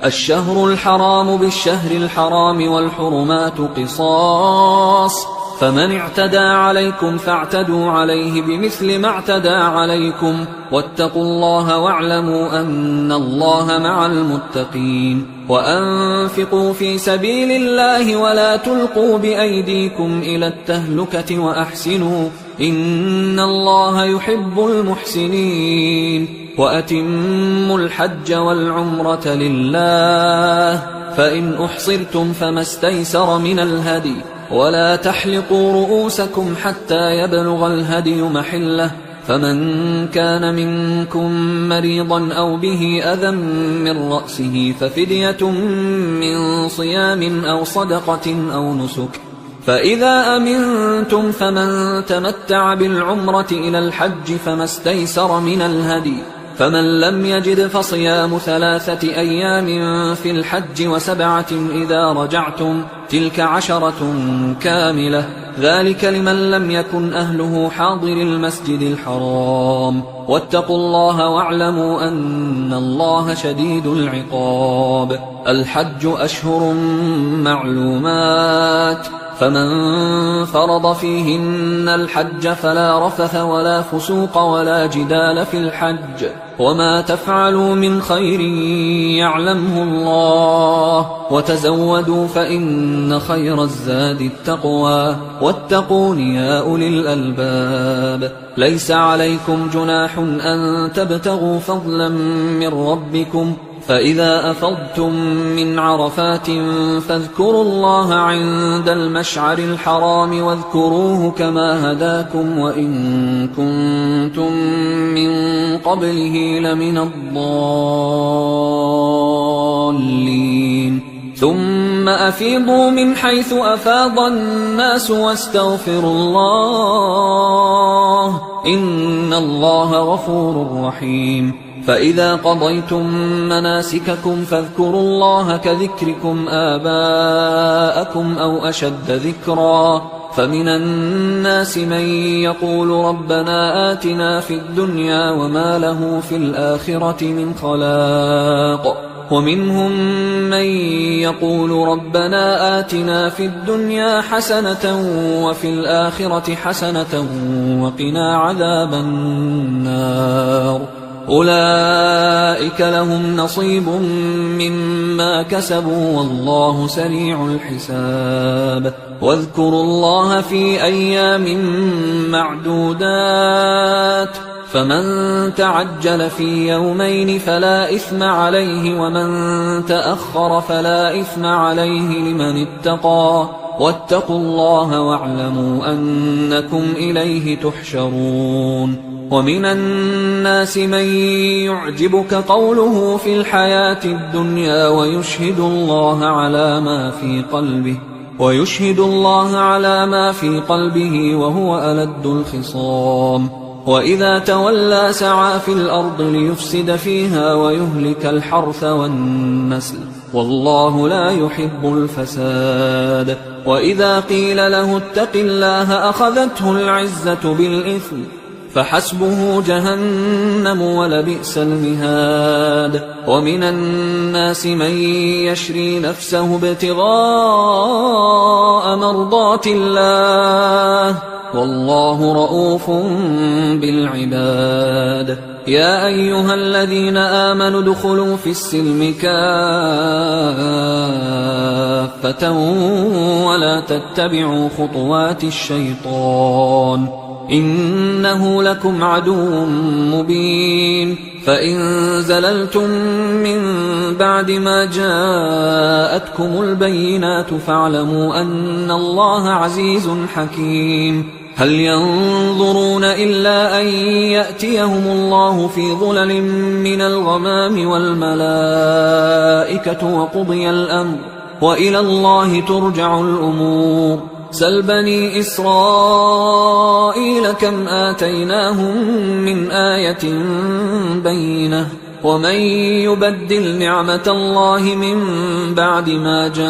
الشهر الحرام بالشهر الحرام والحرمات قصاص، فمن اعتدى عليكم فاعتدوا عليه بمثل ما اعتدى عليكم، واتقوا الله واعلموا أن الله مع المتقين. وأنفقوا في سبيل الله ولا تلقوا بأيديكم إلى التهلكة وأحسنوا إن الله يحب المحسنين. وأتموا الحج والعمرة لله، فإن أحصرتم فما استيسر من الهدي، ولا تحلقوا رؤوسكم حتى يبلغ الهدي محله، فمن كان منكم مريضا أو به أذى من رأسه ففدية من صيام أو صدقة أو نسك، فإذا أمنتم فمن تمتع بالعمرة إلى الحج فما استيسر من الهدي، فمن لم يجد فصيام 3 أيام في الحج و7 إذا رجعتم، تلك 10 كاملة، ذلك لمن لم يكن أهله حاضر المسجد الحرام. واتقوا الله واعلموا أن الله شديد العقاب. الحج أشهر معلومات، فمن فرض فيهن الحج فلا رفث ولا فسوق ولا جدال في الحج، وما تفعلوا من خير يعلمه الله الله وتزودوا فإن خير الزاد التقوى واتقون يا أولي الألباب. ليس عليكم جناح أن تبتغوا فضلا من ربكم، فإذا أفضتم من عرفات فاذكروا الله عند المشعر الحرام واذكروه كما هداكم وإن كنتم من قبله لمن الضالين. ثم أفيضوا من حيث أفاض الناس واستغفروا الله إن الله غفور رحيم. فإذا قضيتم مناسككم فاذكروا الله كذكركم آباءكم أو أشد ذكرا. فمن الناس من يقول ربنا آتنا في الدنيا وما له في الآخرة من خلاق، ومنهم من يقول ربنا آتنا في الدنيا حسنة وفي الآخرة حسنة وقنا عذاب النار. أولئك لهم نصيب مما كسبوا والله سريع الحساب. واذكروا الله في أيام معدودات، فمن تعجل في يومين فلا إثم عليه ومن تأخر فلا إثم عليه لمن اتقى. واتقوا الله واعلموا أنكم إليه تحشرون. ومن الناس من يعجبك قوله في الحياة الدنيا ويشهد الله على ما في قلبه وهو ألد الخصام. وإذا تولى سعى في الأرض ليفسد فيها ويهلك الحرث والنسل والله لا يحب الفساد. وإذا قيل له اتق الله أخذته العزة بالإثم فحسبه جهنم ولبئس المهاد. ومن الناس من يشري نفسه ابتغاء مرضات الله والله رؤوف بالعباد. يا أيها الذين آمنوا ادخلوا في السلم كافة ولا تتبعوا خطوات الشيطان إنه لكم عدو مبين. فإن زللتم من بعد ما جاءتكم البينات فاعلموا أن الله عزيز حكيم. هل ينظرون إلا أن يأتيهم الله في ظلل من الغمام والملائكة وقضي الأمر وإلى الله ترجع الأمور. سل بني إسرائيل كم آتيناهم من آية بينة ومن يبدل نعمة الله من بعد ما جاءته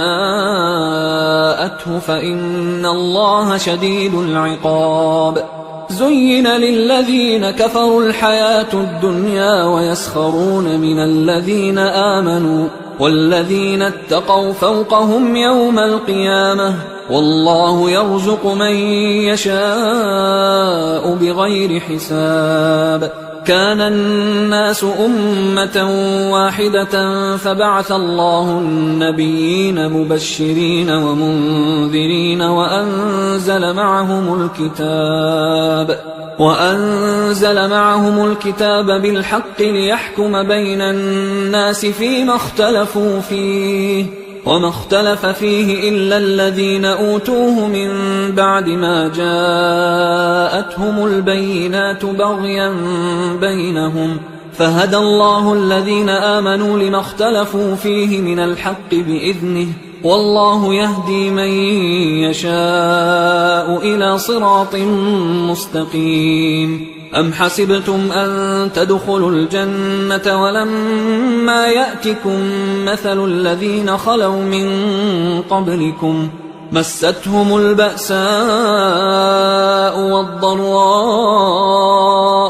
فإن الله شديد العقاب. زين للذين كفروا الحياة الدنيا ويسخرون من الذين آمنوا والذين اتقوا فوقهم يوم القيامة والله يرزق من يشاء بغير حساب. كان الناس أمة واحدة فبعث الله النبيين مبشرين ومنذرين وأنزل معهم الكتاب بالحق ليحكم بين الناس فيما اختلفوا فيه وما اختلف فيه إلا الذين أوتوه من بعد ما جاءتهم البينات بغيا بينهم فهدى الله الذين آمنوا لما اختلفوا فيه من الحق بإذنه والله يهدي من يشاء إلى صراط مستقيم. أم حسبتم أن تدخلوا الجنة ولما يأتكم مثل الذين خلوا من قبلكم مستهم البأساء والضراء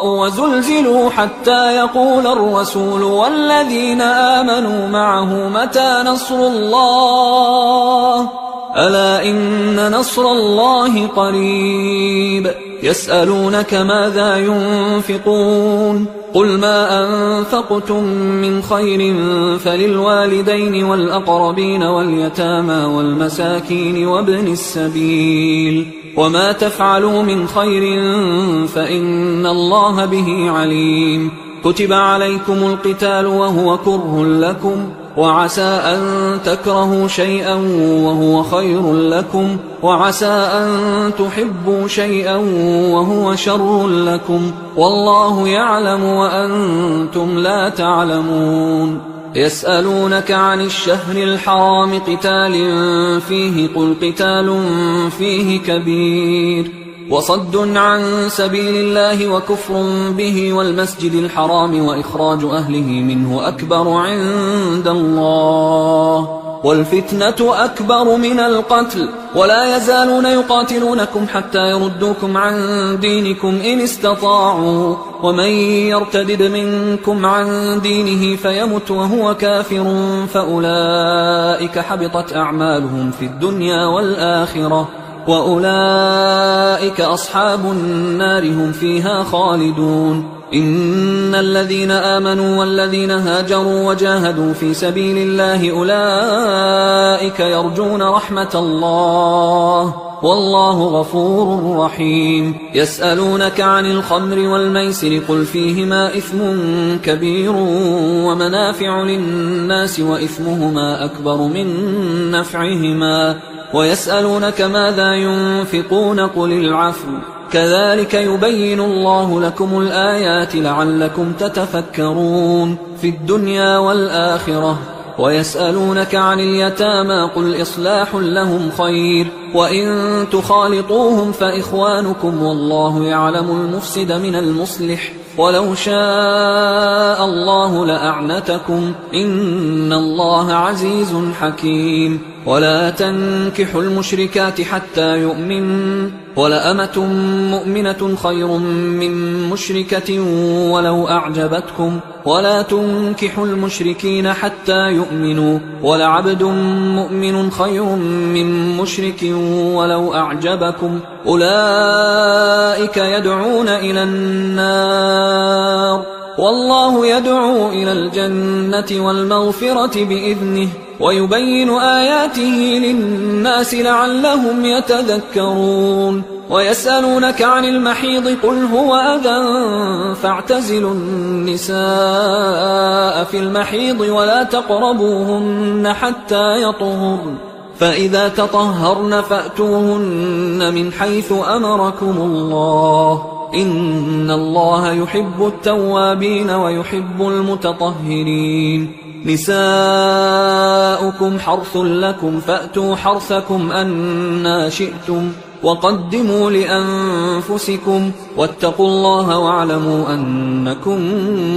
وزلزلوا حتى يقول الرسول والذين آمنوا معه متى نصر الله ألا إن نصر الله قريب. يسألونك ماذا ينفقون قل ما أنفقتم من خير فللوالدين والأقربين واليتامى والمساكين وابن السبيل وما تفعلوا من خير فإن الله به عليم كتب عليكم القتال وهو كره لكم وعسى أن تكرهوا شيئا وهو خير لكم وعسى أن تحبوا شيئا وهو شر لكم والله يعلم وأنتم لا تعلمون يسألونك عن الشهر الحرام قتال فيه قل قتال فيه كبير وصد عن سبيل الله وكفر به والمسجد الحرام وإخراج أهله منه أكبر عند الله والفتنة أكبر من القتل ولا يزالون يقاتلونكم حتى يردوكم عن دينكم إن استطاعوا ومن يرتدد منكم عن دينه فيمت وهو كافر فأولئك حبطت أعمالهم في الدنيا والآخرة وأولئك أصحاب النار هم فيها خالدون إن الذين آمنوا والذين هاجروا وجاهدوا في سبيل الله أولئك يرجون رحمة الله والله غفور رحيم يسألونك عن الخمر والميسر قل فيهما إثم كبير ومنافع للناس وإثمهما أكبر من نفعهما ويسألونك ماذا ينفقون قل العفو كذلك يبين الله لكم الآيات لعلكم تتفكرون في الدنيا والآخرة ويسألونك عن اليتامى قل إصلاح لهم خير وإن تخالطوهم فإخوانكم والله يعلم المفسد من المصلح ولو شاء الله لأعنتكم إن الله عزيز حكيم ولا تنكحوا المشركات حتى يؤمنوا ولأمة مؤمنة خير من مشركة ولو أعجبتكم ولا تنكحوا المشركين حتى يؤمنوا ولعبد مؤمن خير من مشرك ولو أعجبكم أولئك يدعون إلى النار والله يدعو إلى الجنة والمغفرة بإذنه ويبين آياته للناس لعلهم يتذكرون ويسألونك عن المحيض قل هو أذى فاعتزلوا النساء في المحيض ولا تقربوهن حتى يطهرن فإذا تطهرن فأتوهن من حيث أمركم الله إن الله يحب التوابين ويحب المتطهرين نساؤكم حرث لكم فأتوا حرثكم أنى شئتم وقدموا لأنفسكم واتقوا الله واعلموا أنكم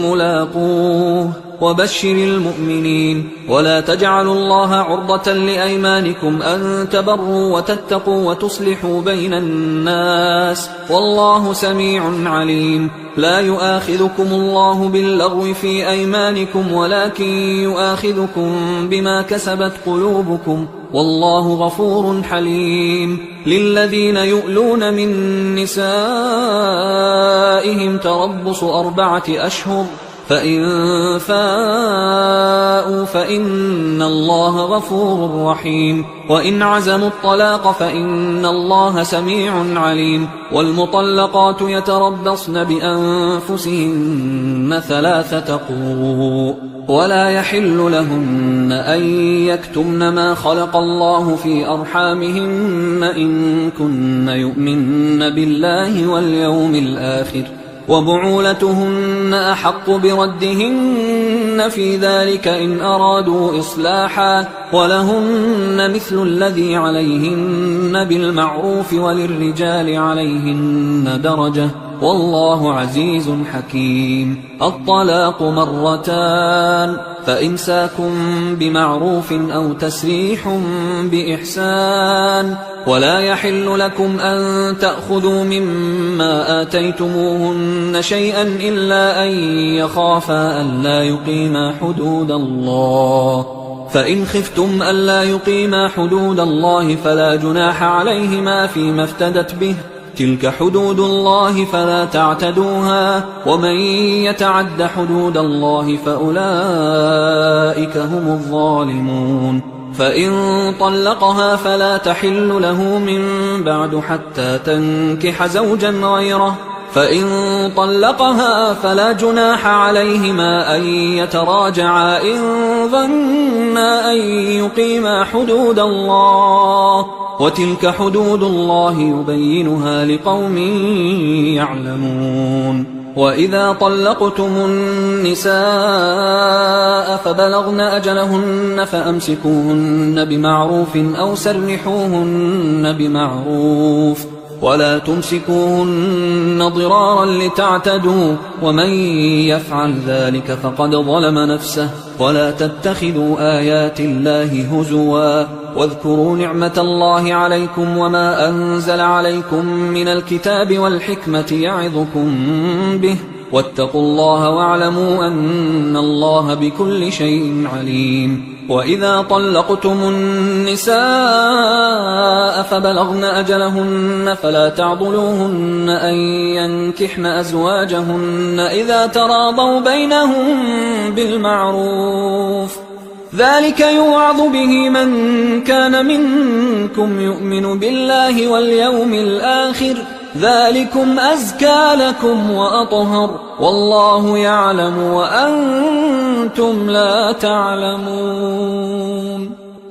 ملاقوه وبشر المؤمنين ولا تجعلوا الله عرضة لأيمانكم أن تبروا وتتقوا وتصلحوا بين الناس والله سميع عليم لا يؤاخذكم الله باللغو في أيمانكم ولكن يؤاخذكم بما كسبت قلوبكم والله غفور حليم للذين يؤلون من نسائهم تربص 4 أشهر فإن فاءوا فإن الله غفور رحيم وإن عزموا الطلاق فإن الله سميع عليم والمطلقات يتربصن بأنفسهن 3 قروء ولا يحل لهن أن يكتمن ما خلق الله في أرحامهن إن كن يؤمن بالله واليوم الآخر وبعولتهن أحق بردهن في ذلك إن أرادوا إصلاحا ولهن مثل الذي عليهن بالمعروف وللرجال عليهن درجة والله عزيز حكيم الطلاق 2 فإمساك بمعروف أو تسريح بإحسان ولا يحل لكم أن تأخذوا مما آتيتموهن شيئا إلا أن يخافا ألا يقيما حدود الله فإن خفتم ألا يقيما حدود الله فلا جناح عليهما فيما افتدت به تلك حدود الله فلا تعتدوها ومن يتعد حدود الله فأولئك هم الظالمون فإن طلقها فلا تحل له من بعد حتى تنكح زوجا غيره فإن طلقها فلا جناح عليهما أن يتراجعا إن ظنا أن يقيما حدود الله وتلك حدود الله يبينها لقوم يعلمون وإذا طلقتم النساء فبلغن أجلهن فأمسكوهن بمعروف أو سرحوهن بمعروف ولا تمسكوهن ضرارا لتعتدوا ومن يفعل ذلك فقد ظلم نفسه ولا تتخذوا آيات الله هزوا واذكروا نعمة الله عليكم وما أنزل عليكم من الكتاب والحكمة يعظكم به واتقوا الله واعلموا أن الله بكل شيء عليم وإذا طلقتم النساء فبلغن أجلهن فلا تعضلوهن أن ينكحن أزواجهن إذا تراضوا بينهم بالمعروف ذلك يوعظ به من كان منكم يؤمن بالله واليوم الآخر ذلكم أزكى لكم وأطهر والله يعلم وأنتم لا تعلمون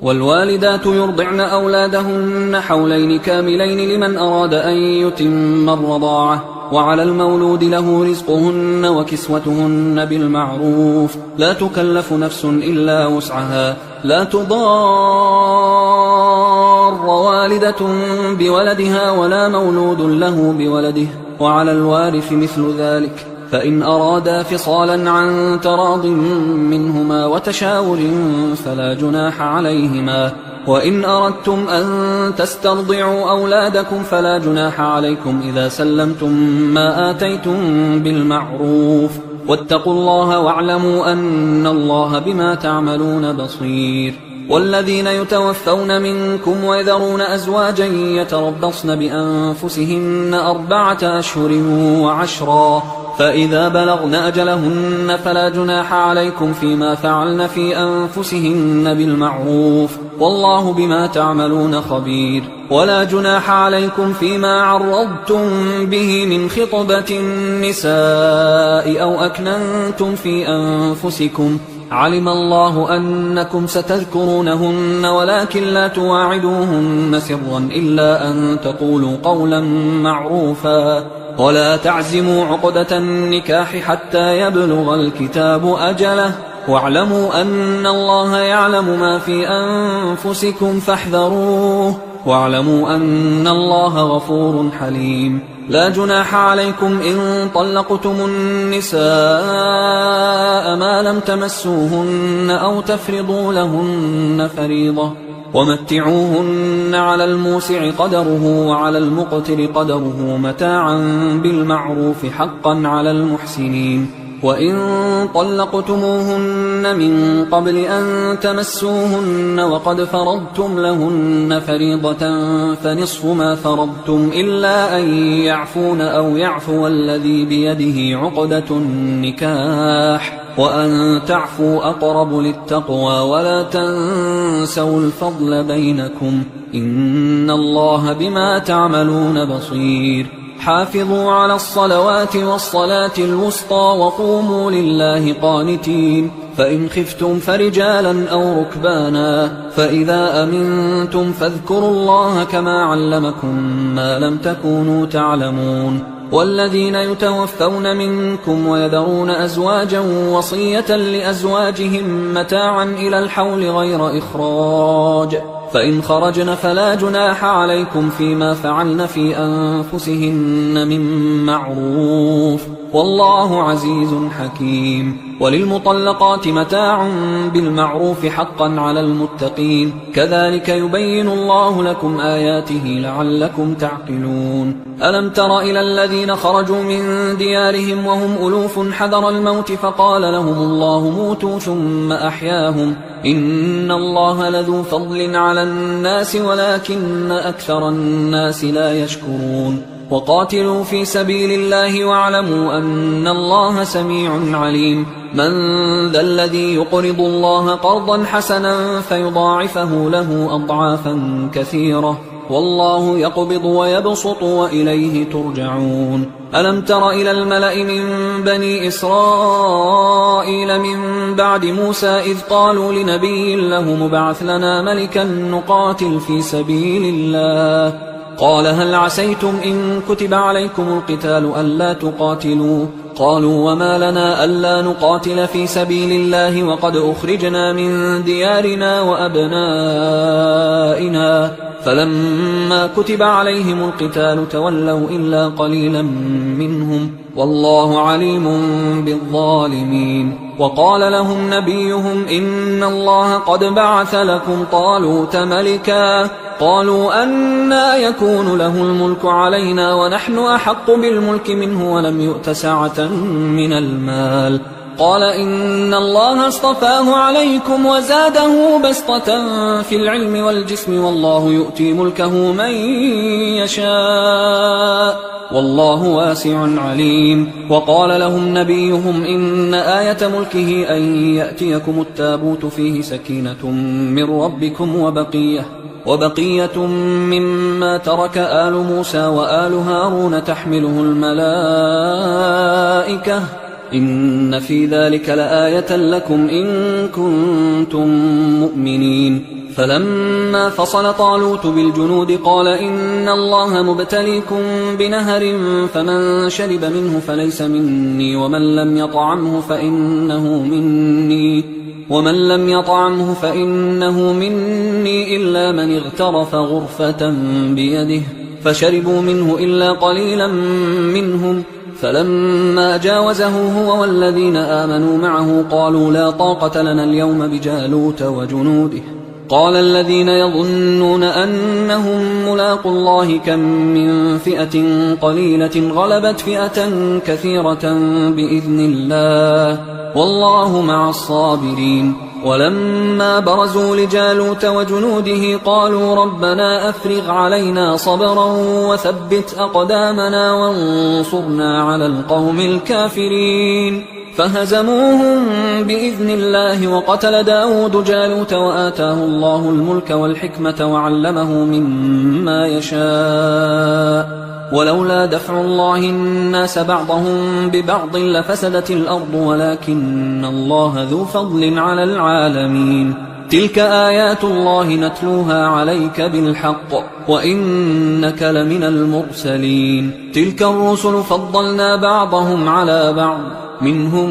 والوالدات يرضعن أولادهن حولين كاملين لمن أراد أن يتم الرضاعة وعلى المولود له رزقهن وكسوتهن بالمعروف لا تكلف نفس إلا وسعها لا تضار والدة بولدها ولا مولود له بولده وعلى الوارث مثل ذلك فإن أرادا فصالا عن تراض منهما وتشاور فلا جناح عليهما وإن أردتم أن تسترضعوا أولادكم فلا جناح عليكم إذا سلمتم ما آتيتم بالمعروف واتقوا الله واعلموا أن الله بما تعملون بصير والذين يتوفون منكم ويذرون أزواجا يتربصن بأنفسهن 4 أشهر وعشرا فإذا بلغن أجلهن فلا جناح عليكم فيما فعلن في أنفسهن بالمعروف والله بما تعملون خبير ولا جناح عليكم فيما عرضتم به من خطبة النساء أو أكننتم في أنفسكم علم الله أنكم ستذكرونهن ولكن لا تواعدوهن سرا إلا أن تقولوا قولا معروفا ولا تعزموا عقدة النكاح حتى يبلغ الكتاب أجله واعلموا أن الله يعلم ما في أنفسكم فاحذروه واعلموا أن الله غفور حليم لا جناح عليكم إن طلقتم النساء ما لم تمسوهن أو تفرضوا لهن فريضة ومتعوهن على الموسع قدره وعلى المقتر قدره متاعا بالمعروف حقا على المحسنين وإن طلقتموهن من قبل أن تمسوهن وقد فرضتم لهن فريضة فنصف ما فرضتم إلا أن يعفون أو يعفو الذي بيده عقدة النكاح وأن تعفوا أقرب للتقوى ولا تنسوا الفضل بينكم إن الله بما تعملون بصير حافظوا على الصلوات والصلاة الوسطى وقوموا لله قانتين فإن خفتم فرجالا أو ركبانا فإذا أمنتم فاذكروا الله كما علمكم ما لم تكونوا تعلمون والذين يتوفون منكم ويذرون أزواجا وصية لأزواجهم متاعا إلى الحول غير إخراج فإن خرجن فلا جناح عليكم فيما فعلن في أنفسهن من معروف والله عزيز حكيم وللمطلقات متاع بالمعروف حقا على المتقين كذلك يبين الله لكم آياته لعلكم تعقلون ألم تر إلى الذين خرجوا من ديارهم وهم ألوف حذر الموت فقال لهم الله موتوا ثم أحياهم إن الله لذو فضل على الناس ولكن أكثر الناس لا يشكرون وقاتلوا في سبيل الله واعلموا أن الله سميع عليم من ذا الذي يقرض الله قرضا حسنا فيضاعفه له أضعافا كثيرة والله يقبض ويبسط وإليه ترجعون ألم تر إلى الملأ من بني إسرائيل من بعد موسى إذ قالوا لنبي له مبعث لنا ملكا نقاتل في سبيل الله قال هل عسيتم إن كتب عليكم القتال ألا تقاتلوا قالوا وما لنا ألا نقاتل في سبيل الله وقد أخرجنا من ديارنا وأبنائنا فلما كتب عليهم القتال تولوا إلا قليلا منهم والله عليم بالظالمين وقال لهم نبيهم إن الله قد بعث لكم طالوت ملكا قالوا أنى يكون له الملك علينا ونحن أحق بالملك منه ولم يؤت سعة من المال قال إن الله اصطفاه عليكم وزاده بسطة في العلم والجسم والله يؤتي ملكه من يشاء والله واسع عليم وقال لهم نبيهم إن آية ملكه أن يأتيكم التابوت فيه سكينة من ربكم وبقية مما ترك آل موسى وآل هارون تحمله الملائكة إن في ذلك لآية لكم إن كنتم مؤمنين فلما فصل طالوت بالجنود قال إن الله مبتليكم بنهر فمن شرب منه فليس مني ومن لم يطعمه فإنه مني إلا من اغترف غرفة بيده فشربوا منه إلا قليلا منهم فلما جاوزه هو والذين آمنوا معه قالوا لا طاقة لنا اليوم بجالوت وجنوده قال الذين يظنون أنهم ملاقوا الله كم من فئة قليلة غلبت فئة كثيرة بإذن الله والله مع الصابرين ولما برزوا لجالوت وجنوده قالوا ربنا أفرغ علينا صبرا وثبت أقدامنا وانصرنا على القوم الكافرين فهزموهم بإذن الله وقتل داود جالوت وآتاه الله الملك والحكمة وعلمه مما يشاء ولولا دفع الله الناس بعضهم ببعض لفسدت الأرض ولكن الله ذو فضل على العالمين تلك آيات الله نتلوها عليك بالحق وإنك لمن المرسلين تلك الرسل فضلنا بعضهم على بعض منهم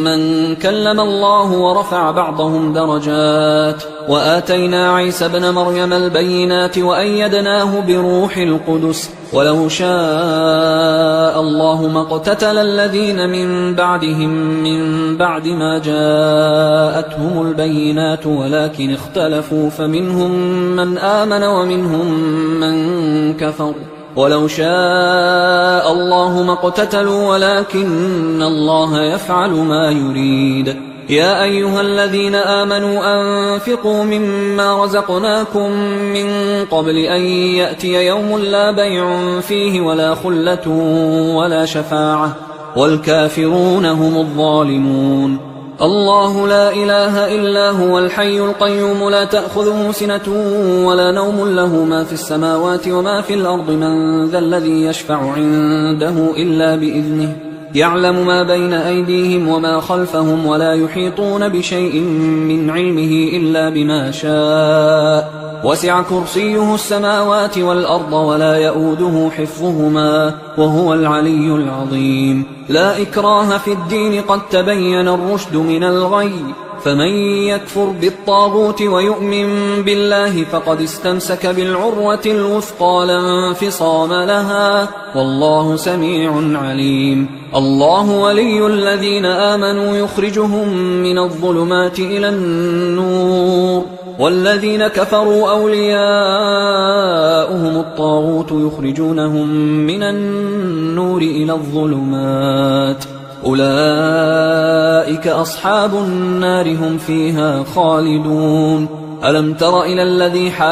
من كلم الله ورفع بعضهم درجات وآتينا عيسى ابن مريم البينات وأيدناه بروح القدس ولو شاء الله ما اقتتل الذين من بعدهم من بعد ما جاءتهم البينات ولكن اختلفوا فمنهم من آمن ومنهم من كفر ولو شاء الله ما اقتتلوا ولكن الله يفعل ما يريد يا أيها الذين آمنوا أنفقوا مما رزقناكم من قبل أن يأتي يوم لا بيع فيه ولا خلة ولا شفاعة والكافرون هم الظالمون الله لا إله إلا هو الحي القيوم لا تأخذه سنة ولا نوم له ما في السماوات وما في الأرض من ذا الذي يشفع عنده إلا بإذنه يعلم ما بين أيديهم وما خلفهم ولا يحيطون بشيء من علمه إلا بما شاء وسع كرسيه السماوات والأرض ولا يؤوده حفظهما وهو العلي العظيم لا إكراه في الدين قد تبين الرشد من الغي فمن يكفر بالطاغوت ويؤمن بالله فقد استمسك بالعروة الوثقى لا انفصام لها والله سميع عليم الله ولي الذين آمنوا يخرجهم من الظلمات إلى النور والذين كفروا أولياؤهم الطاغوت يخرجونهم من النور إلى الظلمات أولئك أصحاب النار هم فيها خالدون ألم تر إلى الذي حاج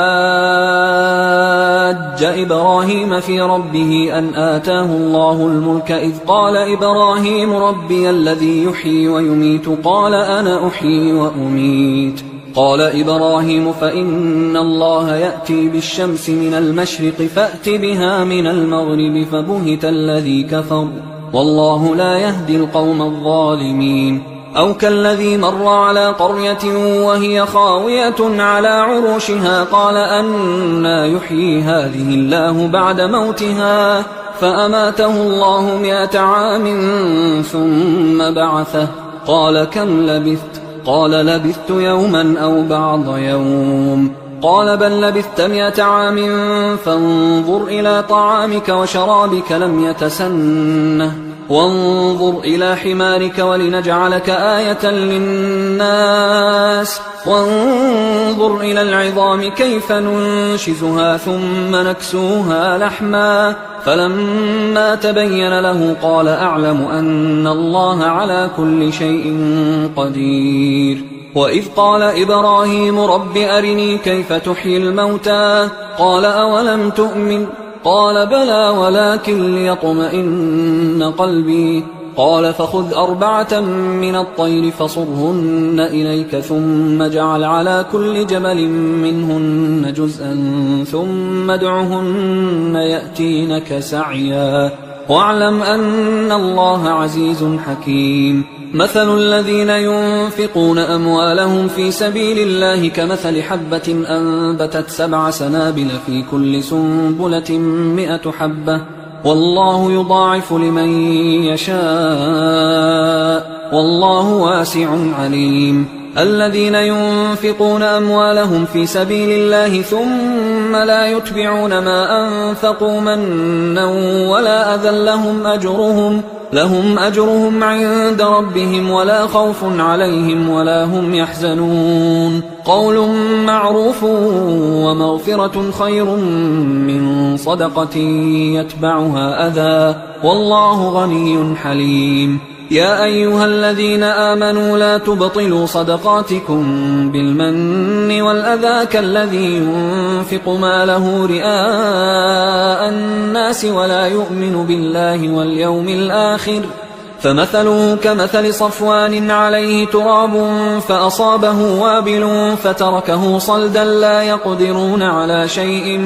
حاج إبراهيم في ربه أن آتاه الله الملك إذ قال إبراهيم ربي الذي يحيي ويميت قال أنا أحيي وأميت قال إبراهيم فإن الله يأتي بالشمس من المشرق فأت بها من المغرب فبهت الذي كفر والله لا يهدي القوم الظالمين أو كالذي مر على قرية وهي خاوية على عروشها قال أنى يحيي هذه الله بعد موتها فأماته الله 100 عام ثم بعثه قال كم لبثت قال لبثت يوما أو بعض يوم قال بل لبثت 100 عام فانظر إلى طعامك وشرابك لم يتسنه وانظر إلى حمارك ولنجعلك آية للناس وانظر إلى العظام كيف ننشزها ثم نكسوها لحما فلما تبين له قال أعلم أن الله على كل شيء قدير وإذ قال إبراهيم رب أرني كيف تحيي الموتى قال أولم تؤمن قال بلى ولكن ليطمئن قلبي قال فخذ 4 من الطير فصرهن إليك ثم اجعل على كل جبل منهن جزءا ثم ادعهن يأتينك سعيا واعلم أن الله عزيز حكيم مثل الذين ينفقون أموالهم في سبيل الله كمثل حبة أنبتت 7 سنابل في كل سنبلة 100 حبة والله يضاعف لمن يشاء والله واسع عليم الذين ينفقون أموالهم في سبيل الله ثم لا يتبعون ما أنفقوا منا ولا أذى لهم أجرهم عند ربهم ولا خوف عليهم ولا هم يحزنون قول معروف ومغفرة خير من صدقة يتبعها أذى والله غني حليم يا أيها الذين آمنوا لا تبطلوا صدقاتكم بالمن والأذى كالذي ينفق ماله رئاء الناس ولا يؤمن بالله واليوم الآخر فمثله كمثل صفوان عليه تراب فأصابه وابل فتركه صلدا لا يقدرون على شيء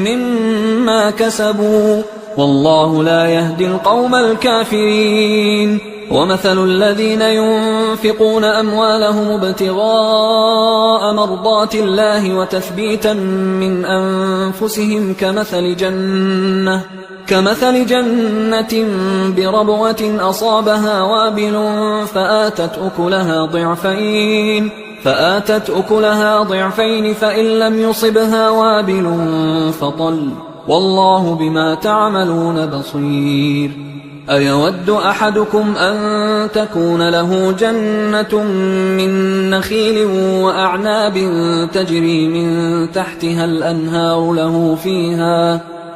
مما كسبوا والله لا يهدي القوم الكافرين ومثل الذين ينفقون أموالهم ابتغاء مرضات الله وتثبيتا من أنفسهم كمثل جنة بربوة أصابها وابل فآتت أكلها ضعفين فإن لم يصبها وابل فطل والله بما تعملون بصير أيود أحدكم أن تكون له جنة من نخيل وأعناب تجري من تحتها الأنهار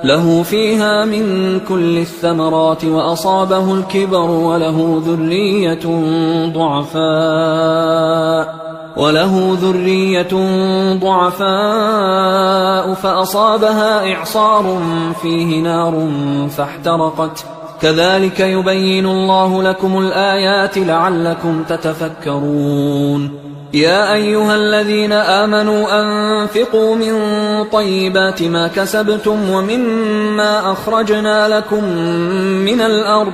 له فيها من كل الثمرات وأصابه الكبر وله ذرية ضعفاء فأصابها إعصار فيه نار فاحترقت كذلك يبين الله لكم الآيات لعلكم تتفكرون يا أيها الذين آمنوا أنفقوا من طيبات ما كسبتم ومما أخرجنا لكم من الأرض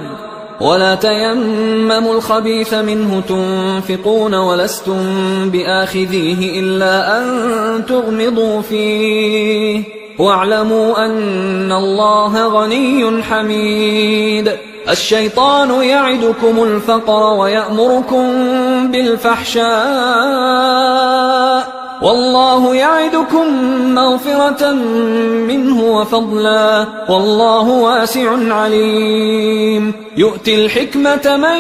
ولا تيمموا الخبيث منه تنفقون ولستم بآخذيه إلا أن تغمضوا فيه واعلموا أن الله غني حميد الشيطان يعدكم الفقر ويأمركم بالفحشاء والله يعدكم مغفرة منه وفضلا والله واسع عليم يؤتي الحكمة من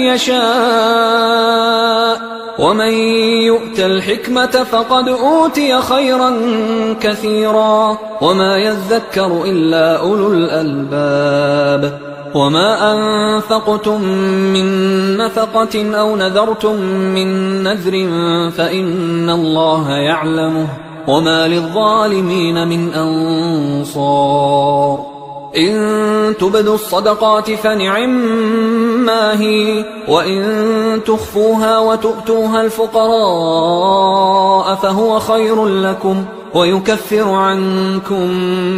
يشاء ومن يؤت الحكمة فقد أوتي خيرا كثيرا وما يذكر إلا أولو الألباب وما أنفقتم من نفقة أو نذرتم من نذر فإن الله يعلمه وما للظالمين من أنصار إن تبدوا الصدقات فنعما هي وإن تخفوها وتؤتوها الفقراء فهو خير لكم ويكفر عنكم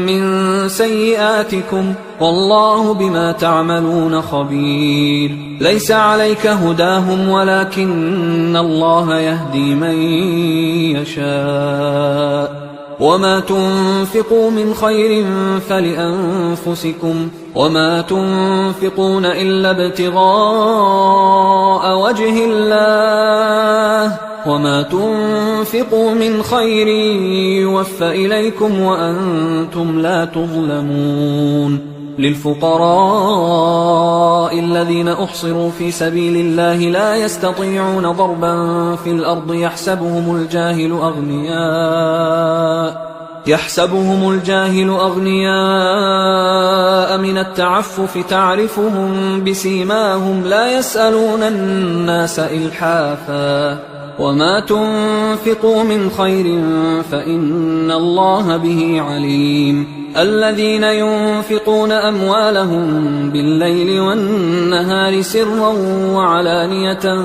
من سيئاتكم والله بما تعملون خبير ليس عليك هداهم ولكن الله يهدي من يشاء وما تنفقوا من خير فلأنفسكم وما تنفقون إلا ابتغاء وجه الله وما تنفقوا من خير يوفى إليكم وأنتم لا تظلمون للفقراء الذين أحصروا في سبيل الله لا يستطيعون ضربا في الأرض يحسبهم الجاهل أغنياء من التعفف تعرفهم بسيماهم لا يسألون الناس إلحافا وما تنفقوا من خير فإن الله به عليم الذين ينفقون أموالهم بالليل والنهار سرا وعلانية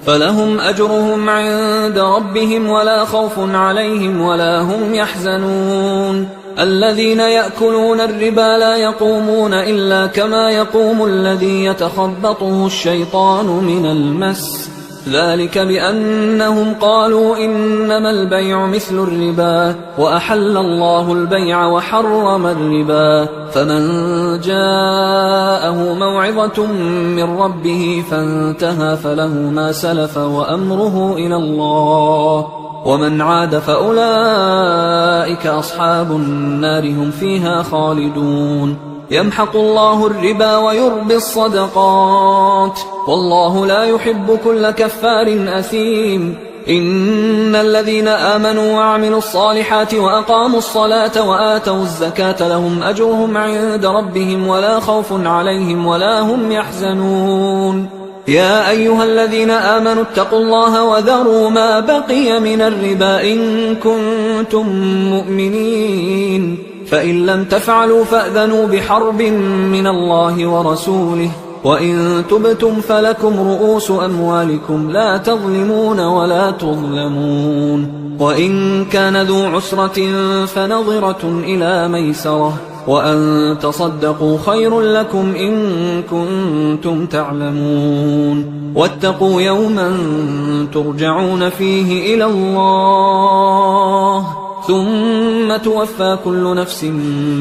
فلهم أجرهم عند ربهم ولا خوف عليهم ولا هم يحزنون الذين يأكلون الربا لا يقومون إلا كما يقوم الذي يتخبطه الشيطان من المس ذلك بأنهم قالوا إنما البيع مثل الربا وأحل الله البيع وحرم الربا فمن جاءه موعظة من ربه فانتهى فله ما سلف وأمره إلى الله ومن عاد فأولئك أصحاب النار هم فيها خالدون يمحق الله الربا ويربي الصدقات والله لا يحب كل كفار أثيم إن الذين آمنوا وعملوا الصالحات وأقاموا الصلاة وآتوا الزكاة لهم أجرهم عند ربهم ولا خوف عليهم ولا هم يحزنون يا أيها الذين آمنوا اتقوا الله وذروا ما بقي من الربا إن كنتم مؤمنين فإن لم تفعلوا فأذنوا بحرب من الله ورسوله وإن تبتم فلكم رؤوس أموالكم لا تظلمون ولا تظلمون وإن كان ذو عسرة فنظرة إلى ميسرة وأن تصدقوا خير لكم إن كنتم تعلمون واتقوا يوما ترجعون فيه إلى الله ثم توفى كل نفس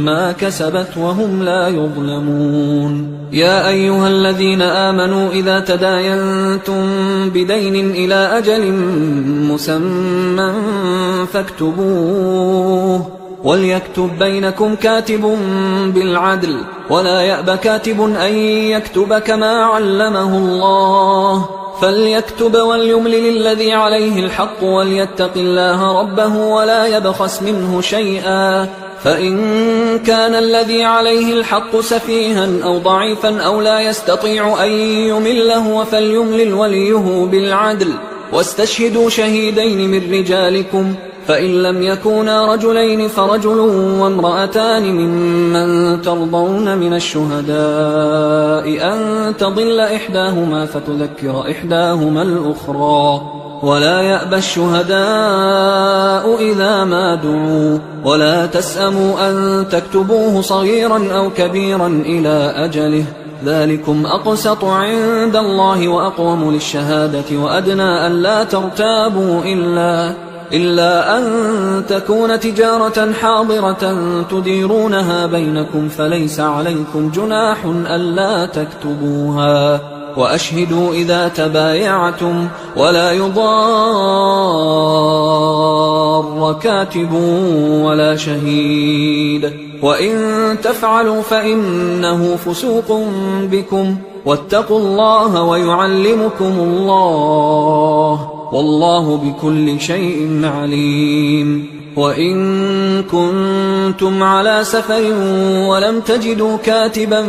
ما كسبت وهم لا يظلمون يا أيها الذين آمنوا إذا تداينتم بدين إلى أجل مسمى فاكتبوه وليكتب بينكم كاتب بالعدل ولا يأب كاتب أن يكتب كما علمه الله فليكتب وليملل الذي عليه الحق وليتق الله ربه ولا يبخس منه شيئا فإن كان الذي عليه الحق سفيها أو ضعيفا أو لا يستطيع أن يمله فليملل وليه بالعدل واستشهدوا شهيدين من رجالكم فإن لم يكونا رجلين فرجل وامرأتان ممن ترضون من الشهداء أن تضل إحداهما فتذكر إحداهما الأخرى ولا يأبى الشهداء إذا ما دعوا ولا تسأموا أن تكتبوه صغيرا أو كبيرا إلى أجله ذلكم أقسط عند الله وأقوم للشهادة وأدنى أن لا ترتابوا إلا أن تكون تجارة حاضرة تديرونها بينكم فليس عليكم جناح ألا تكتبوها وأشهدوا إذا تبايعتم ولا يضار كاتب ولا شهيد وإن تفعلوا فإنه فسوق بكم واتقوا الله ويعلمكم الله والله بكل شيء عليم وإن كنتم على سفر ولم تجدوا كاتبا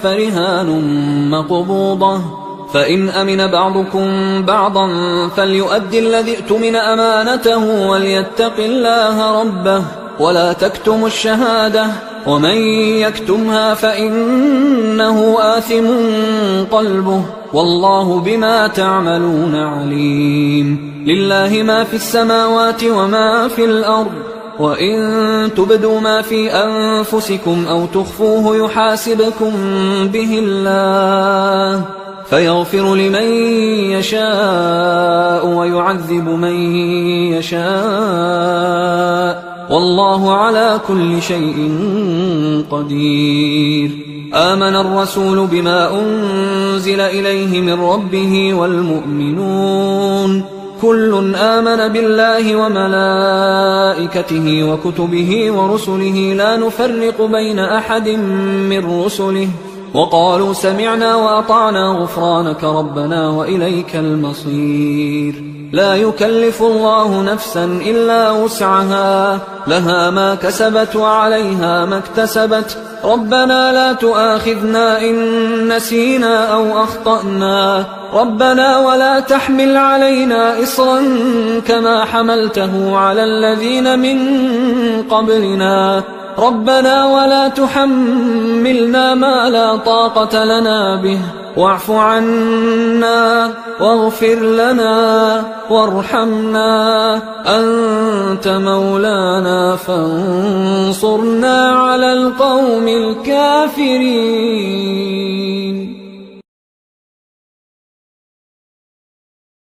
فرهان مقبوضة فإن أمن بعضكم بعضا فليؤد الذي اؤتمن أمانته وليتق الله ربه ولا تكتموا الشهادة ومن يكتمها فإنه آثم قلبه والله بما تعملون عليم. لله ما في السماوات وما في الأرض وإن تبدوا ما في أنفسكم أو تخفوه يحاسبكم به الله فيغفر لمن يشاء ويعذب من يشاء والله على كل شيء قدير. آمن الرسول بما أنزل إليه من ربه والمؤمنون كل آمن بالله وملائكته وكتبه ورسله لا نفرق بين أحد من رسله وقالوا سمعنا وأطعنا غفرانك ربنا وإليك المصير. لا يكلف الله نفسا إلا وسعها لها ما كسبت وعليها ما اكتسبت ربنا لا تؤاخذنا إن نسينا أو أخطأنا ربنا ولا تحمل علينا إصرا كما حملته على الذين من قبلنا ربنا ولا تحملنا ما لا طاقة لنا به واعف عنا واغفر لنا وارحمنا أنت مولانا فانصرنا على القوم الكافرين.